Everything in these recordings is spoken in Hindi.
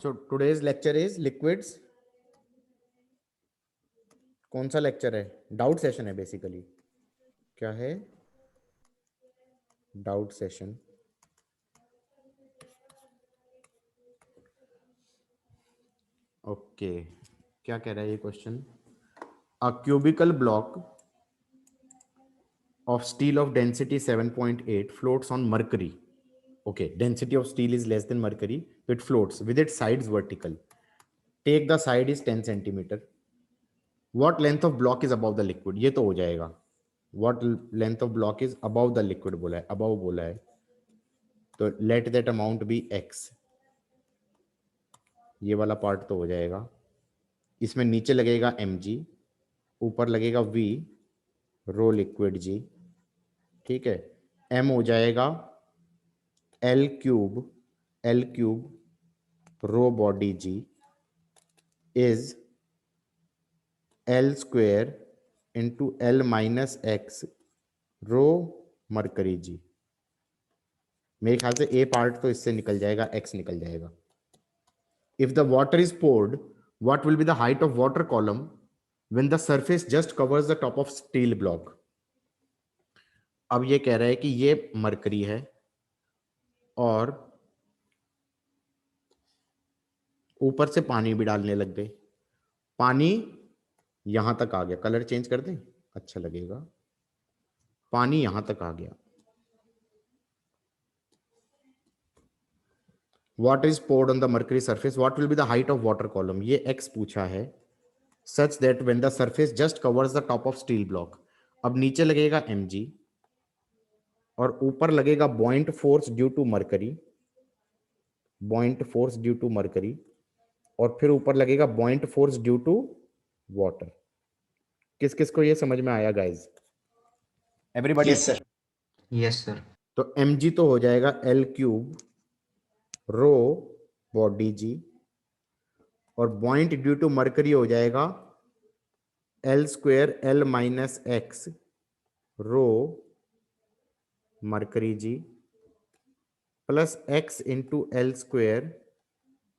So today's lecture is liquids. कौन सा लेक्चर है? डाउट सेशन है बेसिकली. क्या है? Doubt session. ओके, क्या कह रहा है ये question? A cubical block of steel of density 7.8 floats on mercury. Okay, density of steel is less than mercury, so it floats with its sides vertical. Take the side is 10 centimeter. What length of block is above the liquid? ये तो हो जाएगा. What length of block is above the liquid बोला है, above बोला है, तो let that amount be x. ये वाला पार्ट तो हो जाएगा. इसमें नीचे लगेगा mg, ऊपर लगेगा v रो लिक्विड जी. ठीक है, m हो जाएगा L cube rho body g is L square into L minus x rho mercury g. मेरे ख्याल से ए पार्ट तो इससे निकल जाएगा, एक्स निकल जाएगा. If the water is poured, what will be the height of water column when the surface just covers the top of steel block. अब ये कह रहा है कि ये मरकरी है और ऊपर से पानी भी डालने लग गए. पानी यहां तक आ गया. कलर चेंज कर दें, अच्छा लगेगा. पानी यहां तक आ गया. What is poured on the mercury surface? What will be the height of water column? ये x पूछा है. Such that when the surface just covers the top of steel block. अब नीचे लगेगा mg और ऊपर लगेगा buoyant force due to mercury. buoyant force due to mercury और फिर ऊपर लगेगा buoyant force due to water. किस किस को ये समझ में आया guys? Everybody? Yes sir. Yes sir. तो mg तो हो जाएगा l cube rho body g और buoyant ड्यू टू मरकरी हो जाएगा l square l minus x rho mercury g plus x into l square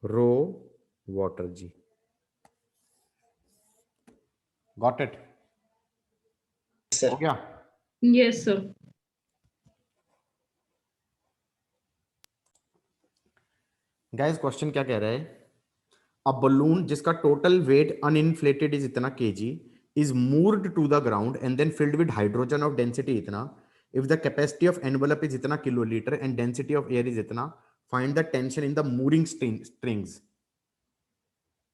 rho water g. Got it? हो गया? Yes, sir. गाइस क्वेश्चन क्या कह रहा है? अ बलून जिसका टोटल वेट अनइन्फ्लेटेड इज इतना KG is moored to the ground and then filled with hydrogen of density इतना. If the capacity of envelope is इतना kiloliter and density of air is इतना, find the tension in the mooring strings.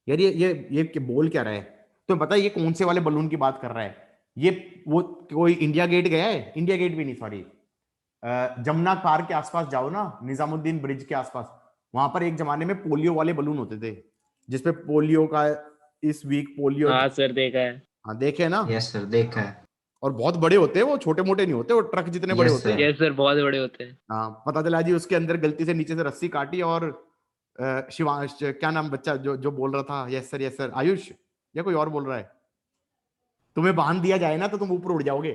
यार ये बोल क्या रहा है? तो पता है ये कौन से वाले बलून की बात कर रहा है? ये वो कोई इंडिया गेट गया है? इंडिया गेट भी नहीं, सॉरी, जमुना पार्क के आसपास जाओ ना, निजामुद्दीन ब्रिज के आसपास, वहां पर एक जमाने में पोलियो वाले बलून होते थे जिसपे पोलियो का इस वीक पोलियो. हाँ सर देखा है. हाँ देखे ना. यस सर, देखा है. और बहुत बड़े होते हैं वो, छोटे मोटे नहीं होते वो, ट्रक जितने बड़े Yes, होते हैं. sir. यस सर बहुत बड़े होते हैं. हाँ, पता चला जी उसके अंदर गलती से नीचे से रस्सी काटी और शिवांश, क्या नाम बच्चा जो बोल रहा था, यस सर आयुष या कोई और बोल रहा है, तुम्हें बांध दिया जाए ना तो तुम ऊपर उड़ जाओगे.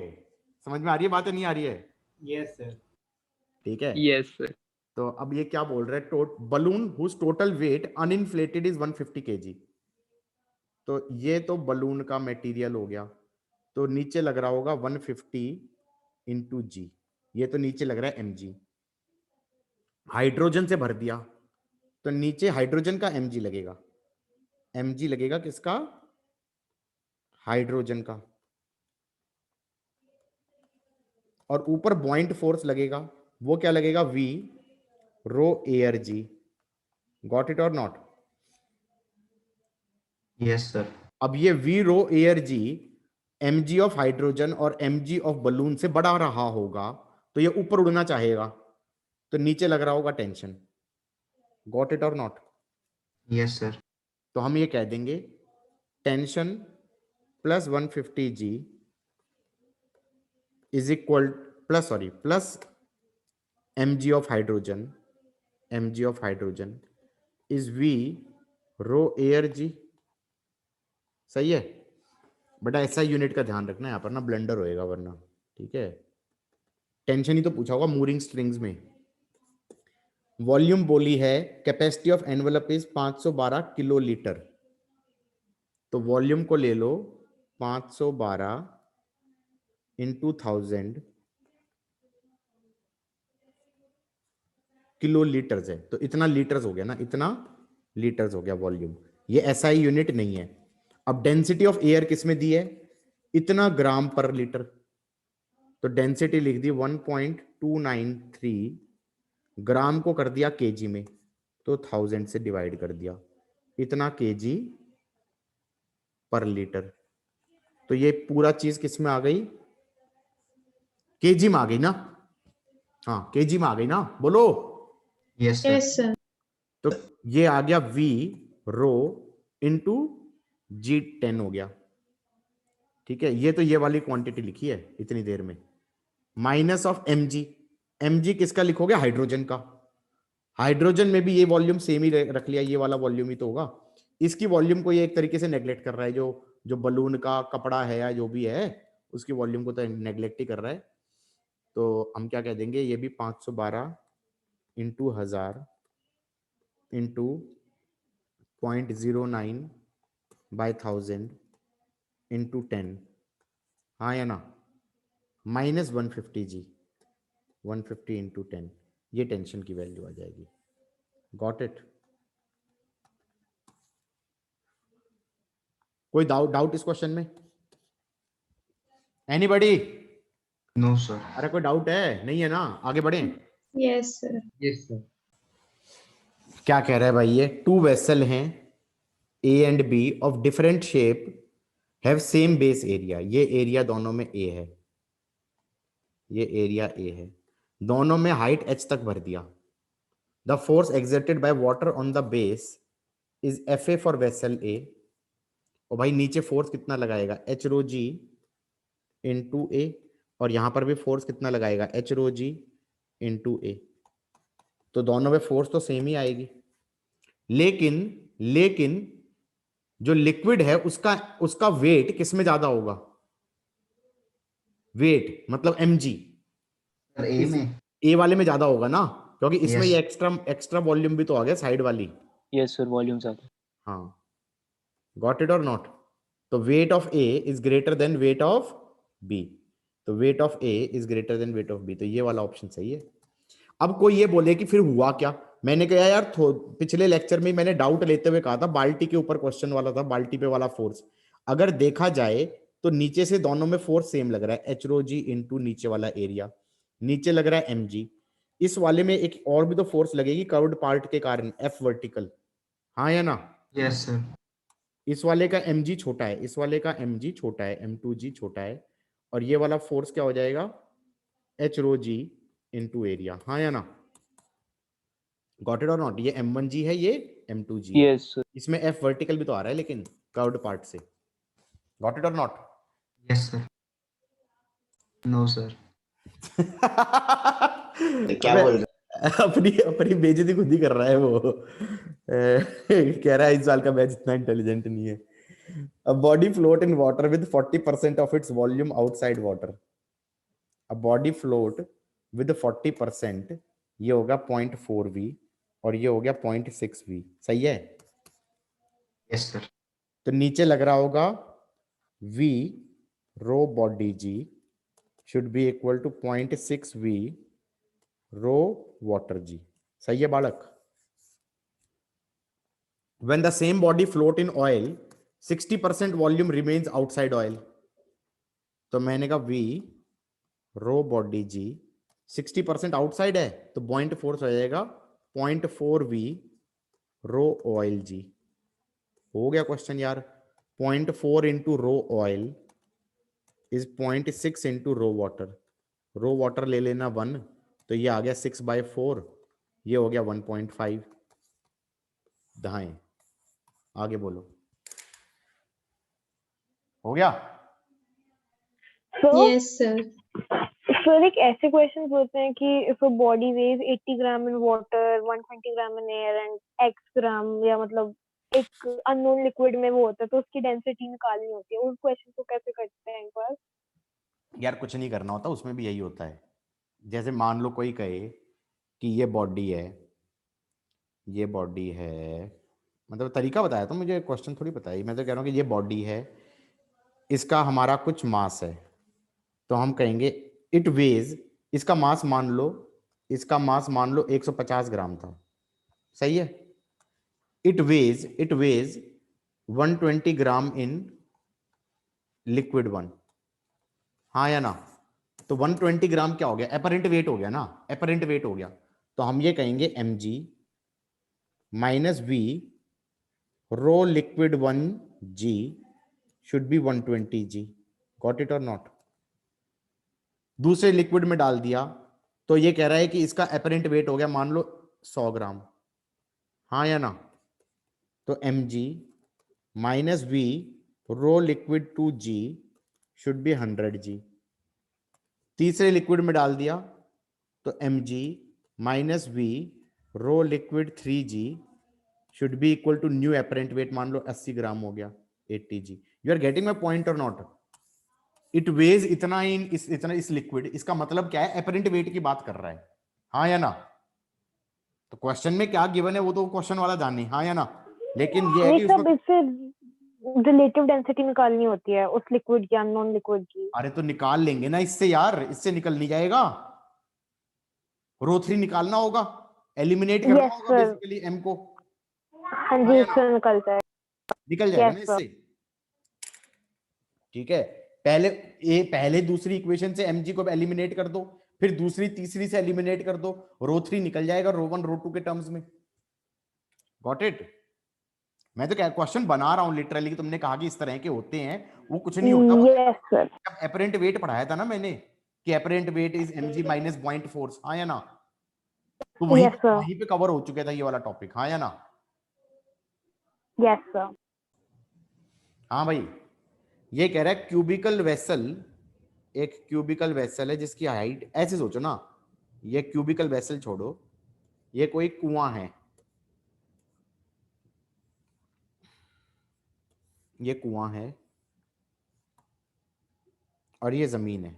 समझ में आ रही है बात? नहीं आ रही है? Yes sir. ठीक है. Yes sir. तो अब ये क्या बोल रहा है? Balloon whose total weight uninflated is 150 kg. तो ये तो बलून का मटेरियल हो गया, तो नीचे लग रहा होगा 150 इंटू जी. ये तो नीचे लग रहा है mg. हाइड्रोजन से भर दिया तो नीचे हाइड्रोजन का mg लगेगा. mg लगेगा किसका? हाइड्रोजन का. और ऊपर बॉइंट फोर्स लगेगा, वो क्या लगेगा? v rho air g. Got it और नॉट? Yes sir. अब ये v rho air g mg of hydrogen और mg ऑफ बलून से बड़ा रहा होगा, तो ये ऊपर उड़ना चाहेगा, तो नीचे लग रहा होगा टेंशन. गॉट इट और नॉट? Yes sir. तो हम ये कह देंगे tension plus 150 g is equal plus mg of hydrogen is v rho air g. सही है बेटा? ऐसा यूनिट का ध्यान रखना, यहाँ पर ना ब्लेंडर होएगा वरना. ठीक है, टेंशन ही तो पूछा होगा मूरिंग स्ट्रिंग्स में. वॉल्यूम बोली है capacity of envelope is 512 kilo litre, तो वॉल्यूम को ले लो 512 इंटू 1000 किलो लीटर्स है, तो इतना लीटर्स हो गया ना, इतना लीटर्स हो गया वॉल्यूम। ये एसआई यूनिट नहीं है। अब डेंसिटी ऑफ एयर किसमें दी है, इतना ग्राम पर लीटर, तो डेंसिटी लिख दी 1.293, ग्राम को कर दिया केजी में, तो 1000 से डिवाइड कर दिया, इतना केजी पर लीटर। तो ये पूरा चीज किस में आ गई, केजी में आ गई ना, हाँ केजी में आ गई ना, बोलो। Yes sir. Yes sir. तो ये आ गया V रो इंटू G10 हो गया, ठीक है। ये तो ये वाली क्वांटिटी लिखी है इतनी देर में, माइनस ऑफ mg। mg किसका लिखोगे, हाइड्रोजन का। हाइड्रोजन में भी ये वॉल्यूम सेम ही रख लिया, ये वाला वॉल्यूम ही तो होगा। इसकी वॉल्यूम को ये एक तरीके से नेग्लेक्ट कर रहा है, जो जो बलून का कपड़ा है या जो भी है उसकी वॉल्यूम को तो नेग्लेक्ट ही कर रहा है। तो हम क्या कह देंगे, ये भी 512 इंटू 1000 इंटू 0.09 बाय 1000 इंटू 10, हाँ या ना, माइनस 150 जी, 150 इंटू 10, ये टेंशन की वैल्यू आ जाएगी। Got it. कोई डाउट इस क्वेश्चन में, एनीबडी? No sir. अरे कोई डाउट है, नहीं है ना, आगे बढ़े। Yes sir. Yes sir. क्या कह रहा है भाई, ये टू वेसल हैं A and B of different shape have same base area, ये एरिया दोनों में ए है, ये एरिया ए है, दोनों में हाइट h तक भर दिया। The force exerted by water on the base is Fa for vessel A, और भाई नीचे फोर्स कितना लगाएगा, h रो जी इंटू ए, और यहां पर भी फोर्स कितना लगाएगा, h रो जी इंटू ए, तो दोनों में फोर्स तो सेम ही आएगी। लेकिन लेकिन जो लिक्विड है उसका उसका वेट किस में ज्यादा होगा, वेट मतलब mg सर ए में। ए वाले में ज्यादा होगा ना, क्योंकि इसमें Yes. ये एक्स्ट्रा एक्स्ट्रा वॉल्यूम भी तो आ गया साइड वाली। यस सर, वॉल्यूम ज्यादा। हाँ, गॉट इट और नॉट। तो weight of A is greater than weight of B, तो weight of A is greater than weight of B, तो ये वाला ऑप्शन सही है। अब कोई ये बोले कि फिर हुआ क्या, मैंने कहा यार पिछले लेक्चर में मैंने डाउट लेते हुए कहा था बाल्टी के ऊपर क्वेश्चन वाला था, बाल्टी पे वाला फोर्स अगर देखा जाए तो नीचे से दोनों में फोर्स सेम लग रहा है, एच रो जी इंटू नीचे वाला एरिया, नीचे लग रहा है एम जी, इस वाले में एक और भी तो फोर्स लगेगी कर्व्ड पार्ट के कारण, एफ वर्टिकल, हाँ या ना। Yes sir. इस वाले का mg छोटा है, इस वाले का mg छोटा है, m2g छोटा है, और ये वाला फोर्स क्या हो जाएगा, h रो जी इंटू एरिया, हाँ या ना। गॉट इट और नॉट, ये m1g है, ये m2g है। Yes sir. इसमें f वर्टिकल भी तो आ रहा है लेकिन कर्व्ड पार्ट से। गॉट इट और not? Yes sir. No sir. क्या बोल रहे, अपनी अपनी बेइज्जती खुद ही कर रहा है वो। कह रहा है इस साल का बैच इतना इंटेलिजेंट नहीं है। A body float in water with 40% of its volume outside water. A body float with 40%, ये होगा 0.4 v और ये हो गया 0.6 v, सही है। Yes sir. तो नीचे लग रहा होगा v rho body g should be equal to 0.6 v rho water g, सही है बालक। When the same body float in oil, 60% volume remains outside oil. तो मैंने कहा v रो बॉडी जी 60% आउटसाइड है, तो पॉइंट फोर्स हो जाएगा 0.4 v रो ऑयल जी। हो गया क्वेश्चन यार, 0.4 into rho oil is 0.6 into rho water ले लेना 1, तो ये आ गया 6/4, ये हो गया 1.5। दाएं, आगे बोलो, हो गया। Yes sir. सर एक ऐसे क्वेश्चन होते हैं कि if a body weighs 80 gram in water 120 gram in air and x gram, या मतलब एक अननोन लिक्विड में वो होता है, तो उसकी डेंसिटी निकालनी होती है, उस क्वेश्चन को कैसे करते हैं एक बार? यार कुछ नहीं करना होता, उसमें भी यही होता है। जैसे मान लो कोई कहे कि ये बॉडी है, ये बॉडी है, मतलब तरीका बताया तो मुझे क्वेश्चन थोड़ी पता है, मैं तो कह रहा हूँ कि ये बॉडी है, इसका हमारा कुछ मास है, तो हम कहेंगे इट वेज, इसका मास मान लो, इसका मास मान लो 150 ग्राम था, सही है। It weighs 120 gram in liquid one, हाँ या ना। तो 120 ग्राम क्या हो गया, एपरेंट वेट हो गया ना, एपरेंट वेट हो गया। तो हम ये कहेंगे mg minus v rho liquid 1g should be 120g। Got it और नॉट। दूसरे लिक्विड में डाल दिया तो ये कह रहा है कि इसका एपरेंट वेट हो गया मान लो 100 ग्राम, हाँ या ना। तो mg minus v rho liquid 2g should be 100g। तीसरे लिक्विड में डाल दिया तो mg minus v rho liquid 3g should be equal to new apparent weight, मान लो 80 ग्राम हो गया 80g। You are getting my point और नॉट। इट वेज इतना इन इतना इस लिक्विड, इसका मतलब क्या है, एपरेंट वेट की बात कर रहा है, हाँ या ना। तो क्वेश्चन में क्या गिवन है वो तो क्वेश्चन वाला जाने, हाँ या ना। लेकिन ये है नहीं कि तब उसमें, इससे रिलेटिव डेंसिटी निकालनी होती है उस लिक्विड की अननोन लिक्विड की। अरे तो निकाल लेंगे ना इससे यार, इससे निकल नहीं जाएगा, रो 3 निकालना होगा, एलिमिनेट करना यस होगा सर, बेसिकली एम को, हाँ हाँ जी या ना। इससे निकलता है। निकल जाएगा यस ना सर। इससे, ठीक है। पहले दूसरी इक्वेशन से mg को एलिमिनेट कर दो, फिर दूसरी तीसरी से एलिमिनेट कर दो, रो 3 निकल जाएगा रो 1 रो 2 के टर्म्स में। Got it. मैं तो क्या क्वेश्चन बना रहा हूं लिटरली कि तुमने कहा कि इस तरह के होते हैं, वो कुछ नहीं होता। Yes sir. जब एपरेंट वेट पढ़ाया था ना मैंने कि apparent wait is mg minus point force, हाँ या ना। तो वहीं यस पे सर। वहीं पे कवर हो चुका था ये वाला टॉपिक, हाँ या ना। Yes sir. हाँ भाई, ये कह रहा है क्यूबिकल वेसल, एक क्यूबिकल वेसल है जिसकी हाइट, ऐसे सोचो ना, ये क्यूबिकल वेसल छोड़ो, ये कोई कुआं है, ये कुआं है और ये जमीन है,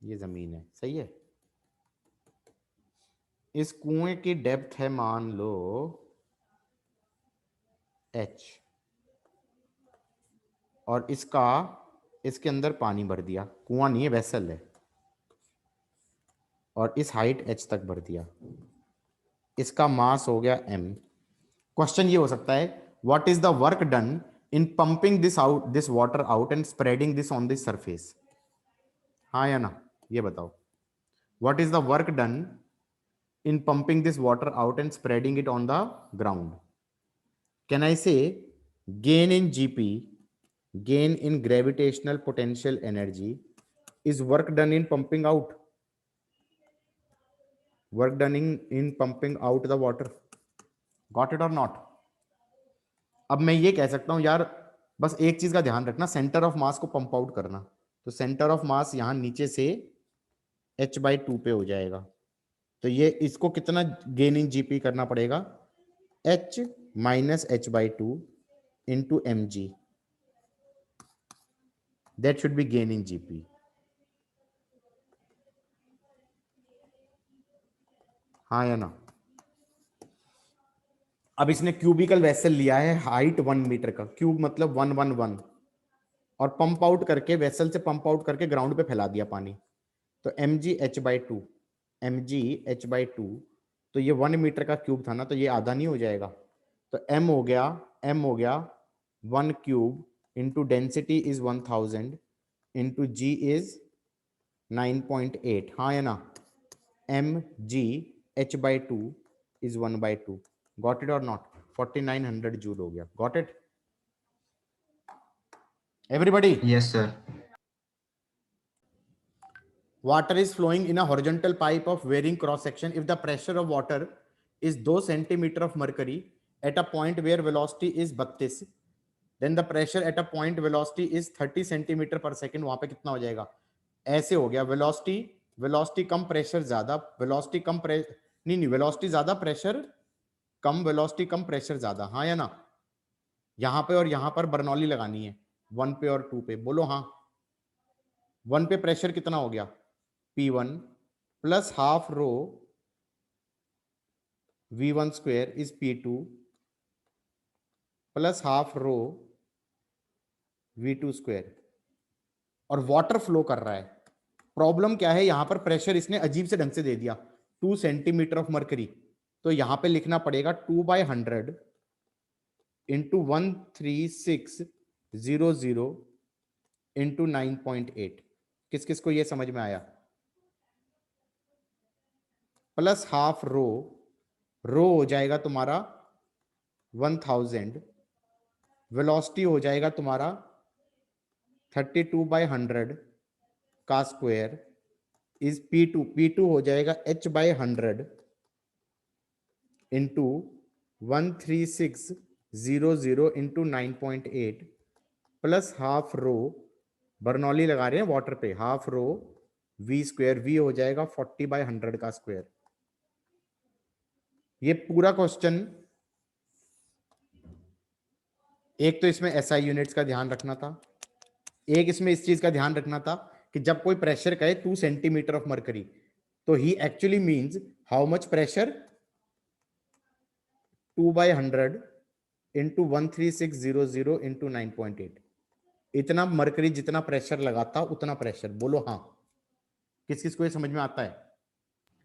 ये जमीन है, सही है। इस कुएं की डेप्थ है मान लो h, और इसके अंदर पानी भर दिया, कुआं नहीं है वेसल है, और इस हाइट h तक भर दिया, इसका मास हो गया m। क्वेश्चन ये हो सकता है what is the work done in pumping this water out and spreading this on this surface, हाँ या ना, ये बताओ। What is the work done in pumping this water out and spreading it on the ground. Can I से gain in gp, gain in gravitational potential energy is work done in pumping out, work done in pumping out the water। got it or not। अब मैं ये कह सकता हूं यार, बस एक चीज का ध्यान रखना, सेंटर ऑफ मास को पंप आउट करना, तो सेंटर ऑफ मास यहां नीचे से h/2 पे हो जाएगा, तो ये इसको कितना गेन इन जीपी करना पड़ेगा, h minus h/2 into m g, that should be gain in GP, हाँ या ना। अब इसने क्यूबिकल वेसल लिया है, हाइट 1 मीटर का, क्यूब मतलब 111, और पंप आउट करके, वेसल से पंप आउट करके ग्राउंड पे फैला दिया पानी, तो mg/2, mg/2, तो ये 1 मीटर का क्यूब था ना, तो ये आधा नहीं हो जाएगा, तो m हो गया 1 cube into density is 1000 into ji is 9.8, हाँ या ना। mg/2 is 1/2। गॉट इट और नॉट। 4900 जूल हो गया। Got it everybody. Yes, sir. Water is flowing in a horizontal pipe of varying cross section. If the pressure of water is 2 centimeter of mercury at a point where velocity is 32, then the pressure at a point velocity is 30 centimeter per second, वहां पे कितना हो जाएगा, ऐसे हो गया, वेलोसिटी वेलोसिटी कम प्रेशर ज्यादा, वेलोसिटी कम नहीं वेलोसिटी ज्यादा प्रेशर कम, वेलोसिटी कम प्रेशर ज्यादा, हाँ या ना। यहां पे और यहां पर बर्नौली लगानी है, 1 पे और 2 पे, बोलो हाँ। 1 पे प्रेशर कितना हो गया, P1 plus half row V1 square is P2 plus half row V2 square, और वाटर फ्लो कर रहा है। प्रॉब्लम क्या है, यहां पर प्रेशर इसने अजीब से ढंग से दे दिया 2 सेंटीमीटर ऑफ मरकरी, तो यहां पे लिखना पड़ेगा 2/100 इंटू 13600 इंटू 9.8। किस किस को ये समझ में आया? प्लस हाफ रो हो जाएगा तुम्हारा 1000, वेलोसिटी हो जाएगा तुम्हारा 32/100 का स्क्वायर इज P2 हो जाएगा h/100 into 13600 into 9.8 plus half रो, बर्नौली लगा रहे हैं वाटर पे, half rho V square, V हो जाएगा 40/100 का स्क्वायर। ये पूरा क्वेश्चन, एक तो इसमें SI यूनिट्स का ध्यान रखना था, एक इसमें इस चीज का ध्यान रखना था कि जब कोई प्रेशर कहे 2 सेंटीमीटर ऑफ मरकरी, तो he actually means how much pressure, 2/100 into 13600 into 9.8। इतना मरकरी जितना प्रेशर लगाता उतना प्रेशर। बोलो हाँ। किस किस को ये समझ में आता है?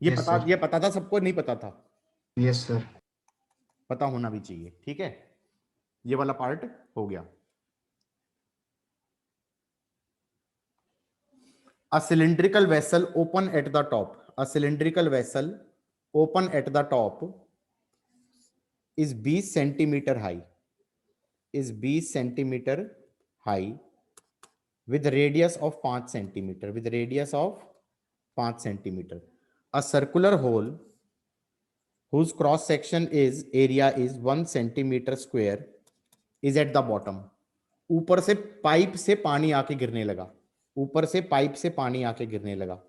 ये Yes, पता sir. ये पता था सबको? नहीं पता था? Yes sir. पता होना भी चाहिए। ठीक है, ये वाला पार्ट हो गया। A cylindrical vessel open at the top. A cylindrical vessel open at the top is 20 centimeter high. Is 20 centimeter high with radius of 5 centimeter. With radius of 5 centimeter. A circular hole whose cross section is area is 1 centimeter square is at the bottom. ऊपर से पाइप से पानी आके गिरने लगा, ऊपर से पाइप से पानी आके गिरने लगा।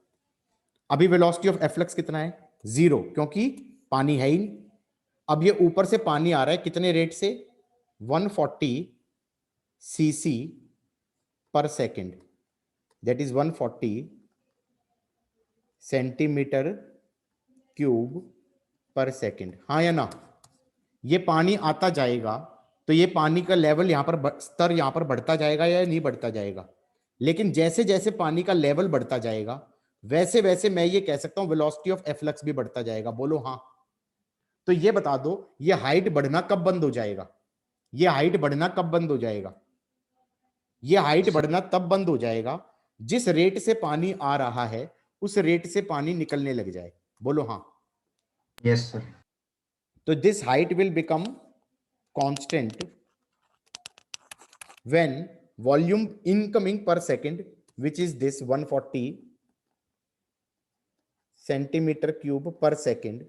अभी वेलोसिटी ऑफ एफ्लक्स कितना है? 0, क्योंकि पानी है ही नहीं। अब ये ऊपर से पानी आ रहा है कितने रेट से? 140 cc पर second, that is 140 centimetre cube पर सेकेंड। हाँ या ना? ये पानी आता जाएगा तो ये पानी का लेवल यहां पर, स्तर यहां पर बढ़ता जाएगा या नहीं बढ़ता जाएगा? लेकिन जैसे जैसे पानी का लेवल बढ़ता जाएगा वैसे वैसे मैं ये कह सकता हूं वेलोसिटी ऑफ एफ्लक्स भी बढ़ता जाएगा। बोलो हाँ। तो ये बता दो, ये हाइट बढ़ना कब बंद हो जाएगा? ये हाइट बढ़ना कब बंद हो जाएगा? ये हाइट बढ़ना तब बंद हो जाएगा जिस रेट से पानी आ रहा है उस रेट से पानी निकलने लग जाए। बोलो हाँ। Yes sir. तो this height will become constant when volume incoming per second, which is this 140 centimeter cube per second,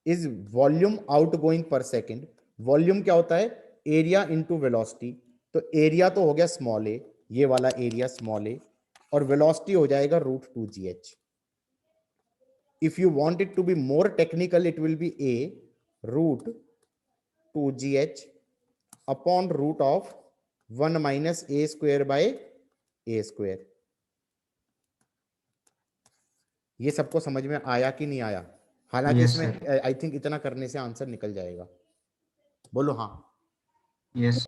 is volume outgoing per second. Volume क्या होता है? Area into velocity. तो एरिया तो हो गया स्मॉल ए, ये वाला एरिया स्मॉल ए, और वेलोसिटी हो जाएगा √2gh। If you want it to be more technical it will be a √2gh upon root of 1 minus a square by a square. ये सबको समझ में आया कि नहीं आया? हालांकि Yes, इसमें आई थिंक इतना करने से आंसर निकल जाएगा। बोलो हाँ। यस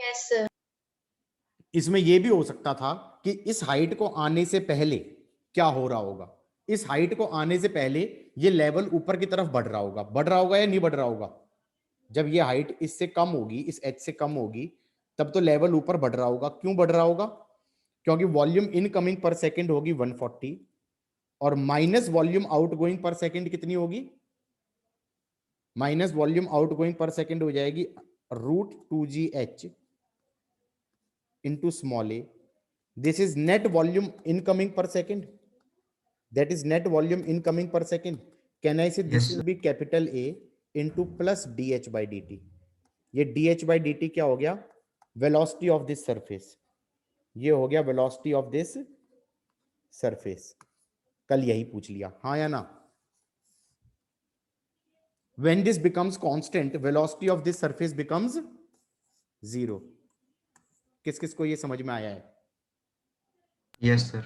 इसमें यह भी हो सकता था कि इस हाइट को आने से पहले क्या हो रहा होगा? इस हाइट को आने से पहले ये लेवल ऊपर की तरफ बढ़ रहा होगा। बढ़ रहा होगा या नहीं बढ़ रहा होगा? जब ये हाइट इससे कम होगी, इस h से कम होगी, तब तो लेवल ऊपर बढ़ रहा होगा। क्यों बढ़ रहा होगा? क्योंकि वॉल्यूम इनकमिंग पर सेकंड होगी 140 और माइनस वॉल्यूम आउटगोइंग पर सेकंड कितनी होगी? माइनस वॉल्यूम आउटगोइंग पर सेकंड हो जाएगी √2gh into small a. This is net volume incoming per second. That is net volume incoming per second. Can I say this Yes, will be capital A into plus dh by dt. ये dh by dt क्या हो गया? Velocity of this surface. ये हो गया velocity of this surface. कल यही पूछ लिया, हाँ या ना? When this becomes constant, velocity of this surface becomes 0. किस किस को ये समझ में आया है? Yes sir.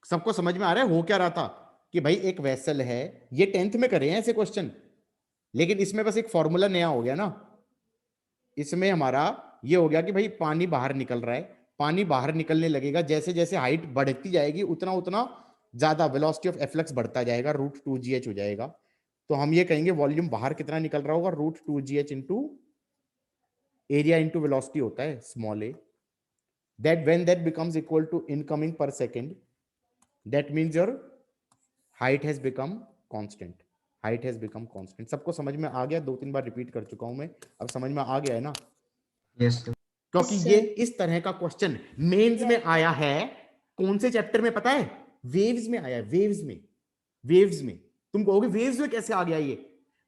सबको समझ में आ रहा है हो क्या रहा था? कि भाई एक वेसल है, ये 10th में करे हैं ऐसे क्वेश्चन, लेकिन इसमें बस एक फॉर्मूला नया हो गया ना, इसमें हमारा ये हो गया कि भाई पानी बाहर निकल रहा है, पानी बाहर निकलने लगेगा, जैसे जैसे हाइट बढ़ती जाएगी उतना उतना ज्यादा वेलोसिटी ऑफ एफ्लक्स बढ़ता जाएगा, √2gh हो जाएगा। तो हम ये कहेंगे वॉल्यूम बाहर कितना निकल रहा होगा, √2gh into area into velocity होता है small A, that when that becomes equal to incoming per second, that means your height has become constant, height has become constant। सबको समझ में आ गया? 2-3 बार रिपीट कर चुका हूं मैं, अब समझ में आ गया है ना? Yes, sir. क्योंकि Yes, ये sir. इस तरह का क्वेश्चन मेंस में आया है। कौन से चैप्टर में पता है? वेव्स में आया है, वेव्स में। वेव्स में तुम कहोगे वेव्स में कैसे आ गया ये?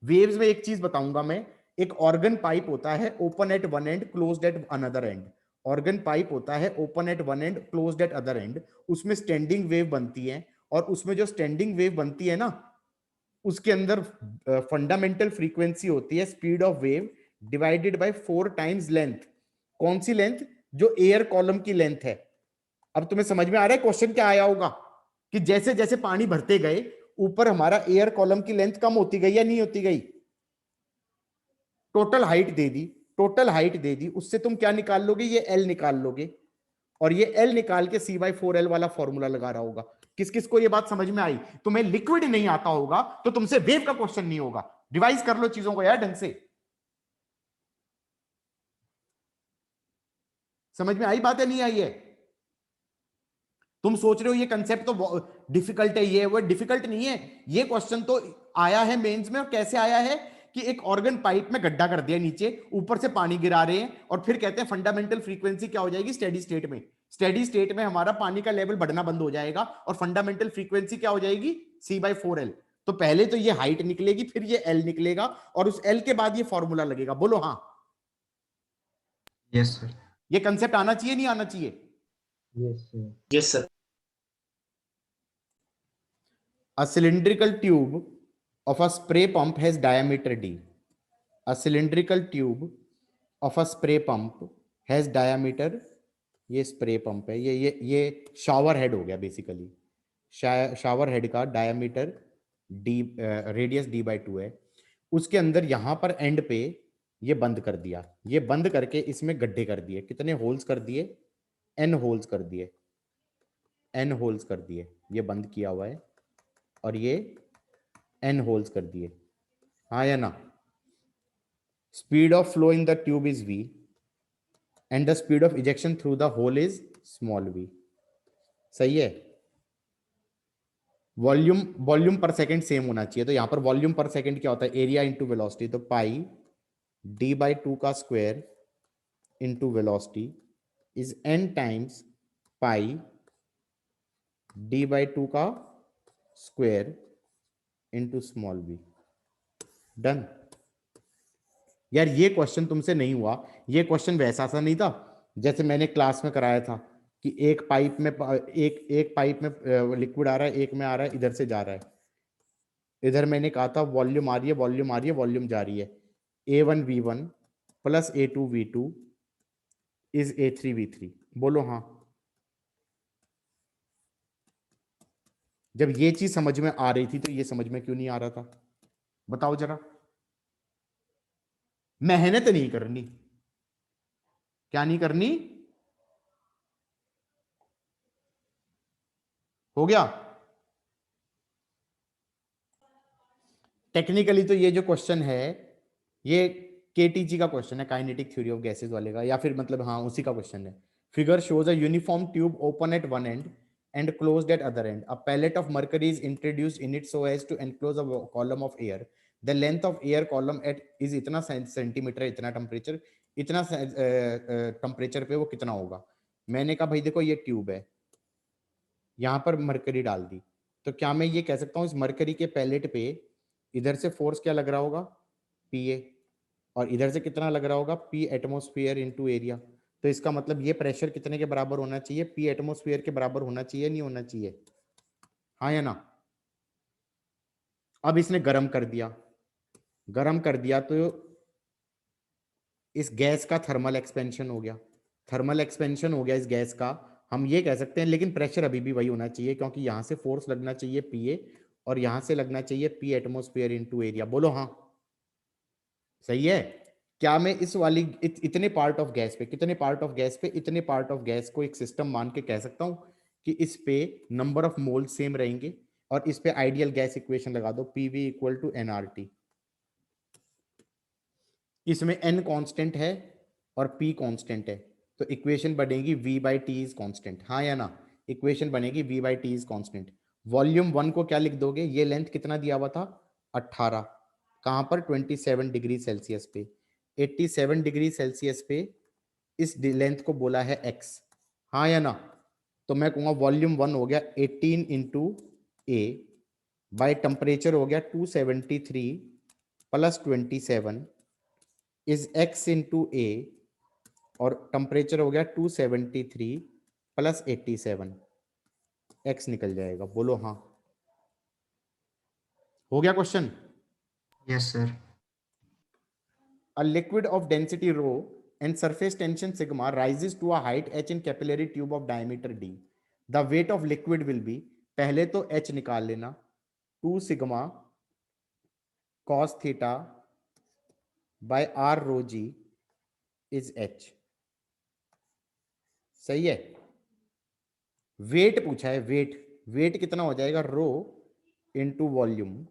वेव्स में एक चीज बताऊंगा मैं, एक ऑर्गन पाइप होता है, open at one and closed at another and. Organ pipe होता है open at one and closed eight other and, उसमें स्टैंडिंग वेव बनती है, और उसमें जो स्टैंडिंग वेव बनती है ना, उसके अंदर फंडामेंटल फ्रीक्वेंसी होती है speed of wave divided by 4 times length. कौन सी लेंथ? जो एयर कॉलम की लेंथ है। अब तुम्हें समझ में आ रहा है क्वेश्चन क्या आया होगा, कि जैसे जैसे पानी भरते गए ऊपर हमारा एयर कॉलम की लेंथ कम होती गई या नहीं होती गई? टोटल हाइट दे दी, टोटल हाइट दे दी, उससे तुम क्या निकाल लोगे? ये एल निकाल लोगे, और ये एल निकाल के C/4L वाला फॉर्मूला लगा रहा होगा। किस किस को ये बात समझ में आई? तुम्हें लिक्विड नहीं आता होगा तो तुमसे वेव का क्वेश्चन नहीं होगा। रिवाइज कर लो चीजों को यार ढंग से। समझ में आई बात है नहीं आई है? तुम सोच रहे हो ये कंसेप्ट तो डिफिकल्ट है, ये वो डिफिकल्ट नहीं है। ये क्वेश्चन तो आया है मेंस में, और कैसे आया है कि एक ऑर्गन पाइप में गड्ढा कर दिया नीचे, ऊपर से पानी गिरा रहे हैं, और फिर कहते हैं फंडामेंटल फ्रीक्वेंसी क्या हो जाएगी स्टेडी स्टेट में? स्टेडी स्टेट में हमारा पानी का लेवल बढ़ना बंद हो जाएगा, और फंडामेंटल फ्रीक्वेंसी क्या हो जाएगी? C/4L। तो पहले तो ये हाइट निकलेगी, फिर ये एल निकलेगा, और उस एल के बाद ये फॉर्मूला लगेगा। बोलो हाँ। Yes, sir. ये कंसेप्ट आना चाहिए नहीं आना चाहिए? Yes, sir. Yes sir. A cylindrical tube of a spray pump has diameter d. A cylindrical tube of a spray pump has diameter, ये स्प्रे पंप है, ये शावर हेड हो गया बेसिकली। शावर हेड का डायमीटर d, रेडियस d/2 है। उसके अंदर यहां पर एंड पे ये बंद कर दिया, ये बंद करके इसमें गड्ढे कर दिए। कितने होल्स कर दिए? n होल्स कर दिए, n होल्स कर दिए। ये बंद किया हुआ है, और ये n होल्स कर दिए, हाँ या ना? Speed of flow in the tube is v and the speed of ejection through the hole is small v। सही है? वॉल्यूम वॉल्यूम पर सेकंड सेम होना चाहिए, तो यहां पर वॉल्यूम पर सेकंड क्या होता है? Area into velocity. तो पाई d/2 का square into velocity is n times pi d/2 का square into small v। Done. यार ये क्वेश्चन तुमसे नहीं हुआ, ये क्वेश्चन वैसा सा नहीं था जैसे मैंने क्लास में कराया था, कि एक पाइप में एक पाइप में लिक्विड आ रहा है, एक में आ रहा है, इधर से जा रहा है। इधर मैंने कहा था वॉल्यूम आ रही है, वॉल्यूम आ रही है, वॉल्यूम जा रही है। A1V1 plus A2V2 is A3V3। बोलो हाँ। जब ये चीज समझ में आ रही थी तो ये समझ में क्यों नहीं आ रहा था? बताओ जरा। मेहनत नहीं करनी। क्या नहीं करनी? हो गया? टेक्निकली तो ये जो क्वेश्चन है ये KTG का क्वेश्चन है, काइनेटिक थ्योरी ऑफ गैसेस वाले का, या फिर मतलब हाँ उसी का क्वेश्चन है। Figure shows a uniform tube open at one and and closed at other end. A pellet of mercury is introduced in it so as to enclose a column of air. The length of air column at is इतना सेंटीमीटर, इतना टेम्परेचर, इतना टेम्परेचर पे वो कितना होगा? मैंने कहा भाई देखो ये ट्यूब है, यहाँ पर मरकरी डाल दी, तो क्या मैं ये कह सकता हूँ इस मरकरी के पैलेट पे इधर से फोर्स क्या लग रहा होगा? Pa, और इधर से कितना लग रहा होगा? P atmosphere into area. तो इसका मतलब ये प्रेशर कितने के बराबर होना चाहिए? P एटमोस्फियर के बराबर होना चाहिए, नहीं होना चाहिए? हाँ या ना? अब इसने गर्म कर दिया, गर्म कर दिया तो इस गैस का थर्मल एक्सपेंशन हो गया, थर्मल एक्सपेंशन हो गया इस गैस का। हम ये कह सकते हैं, लेकिन प्रेशर अभी भी वही होना चाहिए, क्योंकि यहां से फोर्स लगना चाहिए Pa, और यहां से लगना चाहिए P एटमोस्फियर इंटू एरिया। बोलो हाँ। सही है। क्या मैं इस वाली इतने पार्ट ऑफ गैस पे, कितने पार्ट ऑफ गैस पे, इतने पार्ट ऑफ गैस को एक सिस्टम मान के कह सकता हूं कि इस पे नंबर ऑफ मोल सेम रहेंगे और इस पे आइडियल गैस इक्वेशन लगा दो, पीवी इक्वल टू एनआरटी। इसमें एन कांस्टेंट है और पी कांस्टेंट है, तो इक्वेशन बनेगी v by T is constant, हाँ या ना? इक्वेशन बनेगी v by T is constant. Volume 1 को क्या लिख दोगे? ये लेंथ कितना दिया हुआ था? 18। कहां पर? 27 डिग्री सेल्सियस पे। 87 डिग्री सेल्सियस पे इस लेंथ को बोला है x, हाँ या ना? तो मैं कहूंगा वॉल्यूम 1 हो गया 18 इंटू ए बाई टेम्परेचर हो गया 273 प्लस 27 इज x इंटू ए, और टेम्परेचर हो गया 273 प्लस 87, x निकल जाएगा। बोलो हाँ। हो गया question? Yes, sir. A liquid of density rho and surface tension sigma rises to a height h in capillary tube of diameter d. The weight of liquid will be, पहले तो h निकाल लेना, 2 sigma cos theta by r rho g is h। सही है। वेट पूछा है, वेट। वेट कितना हो जाएगा? Rho into volume,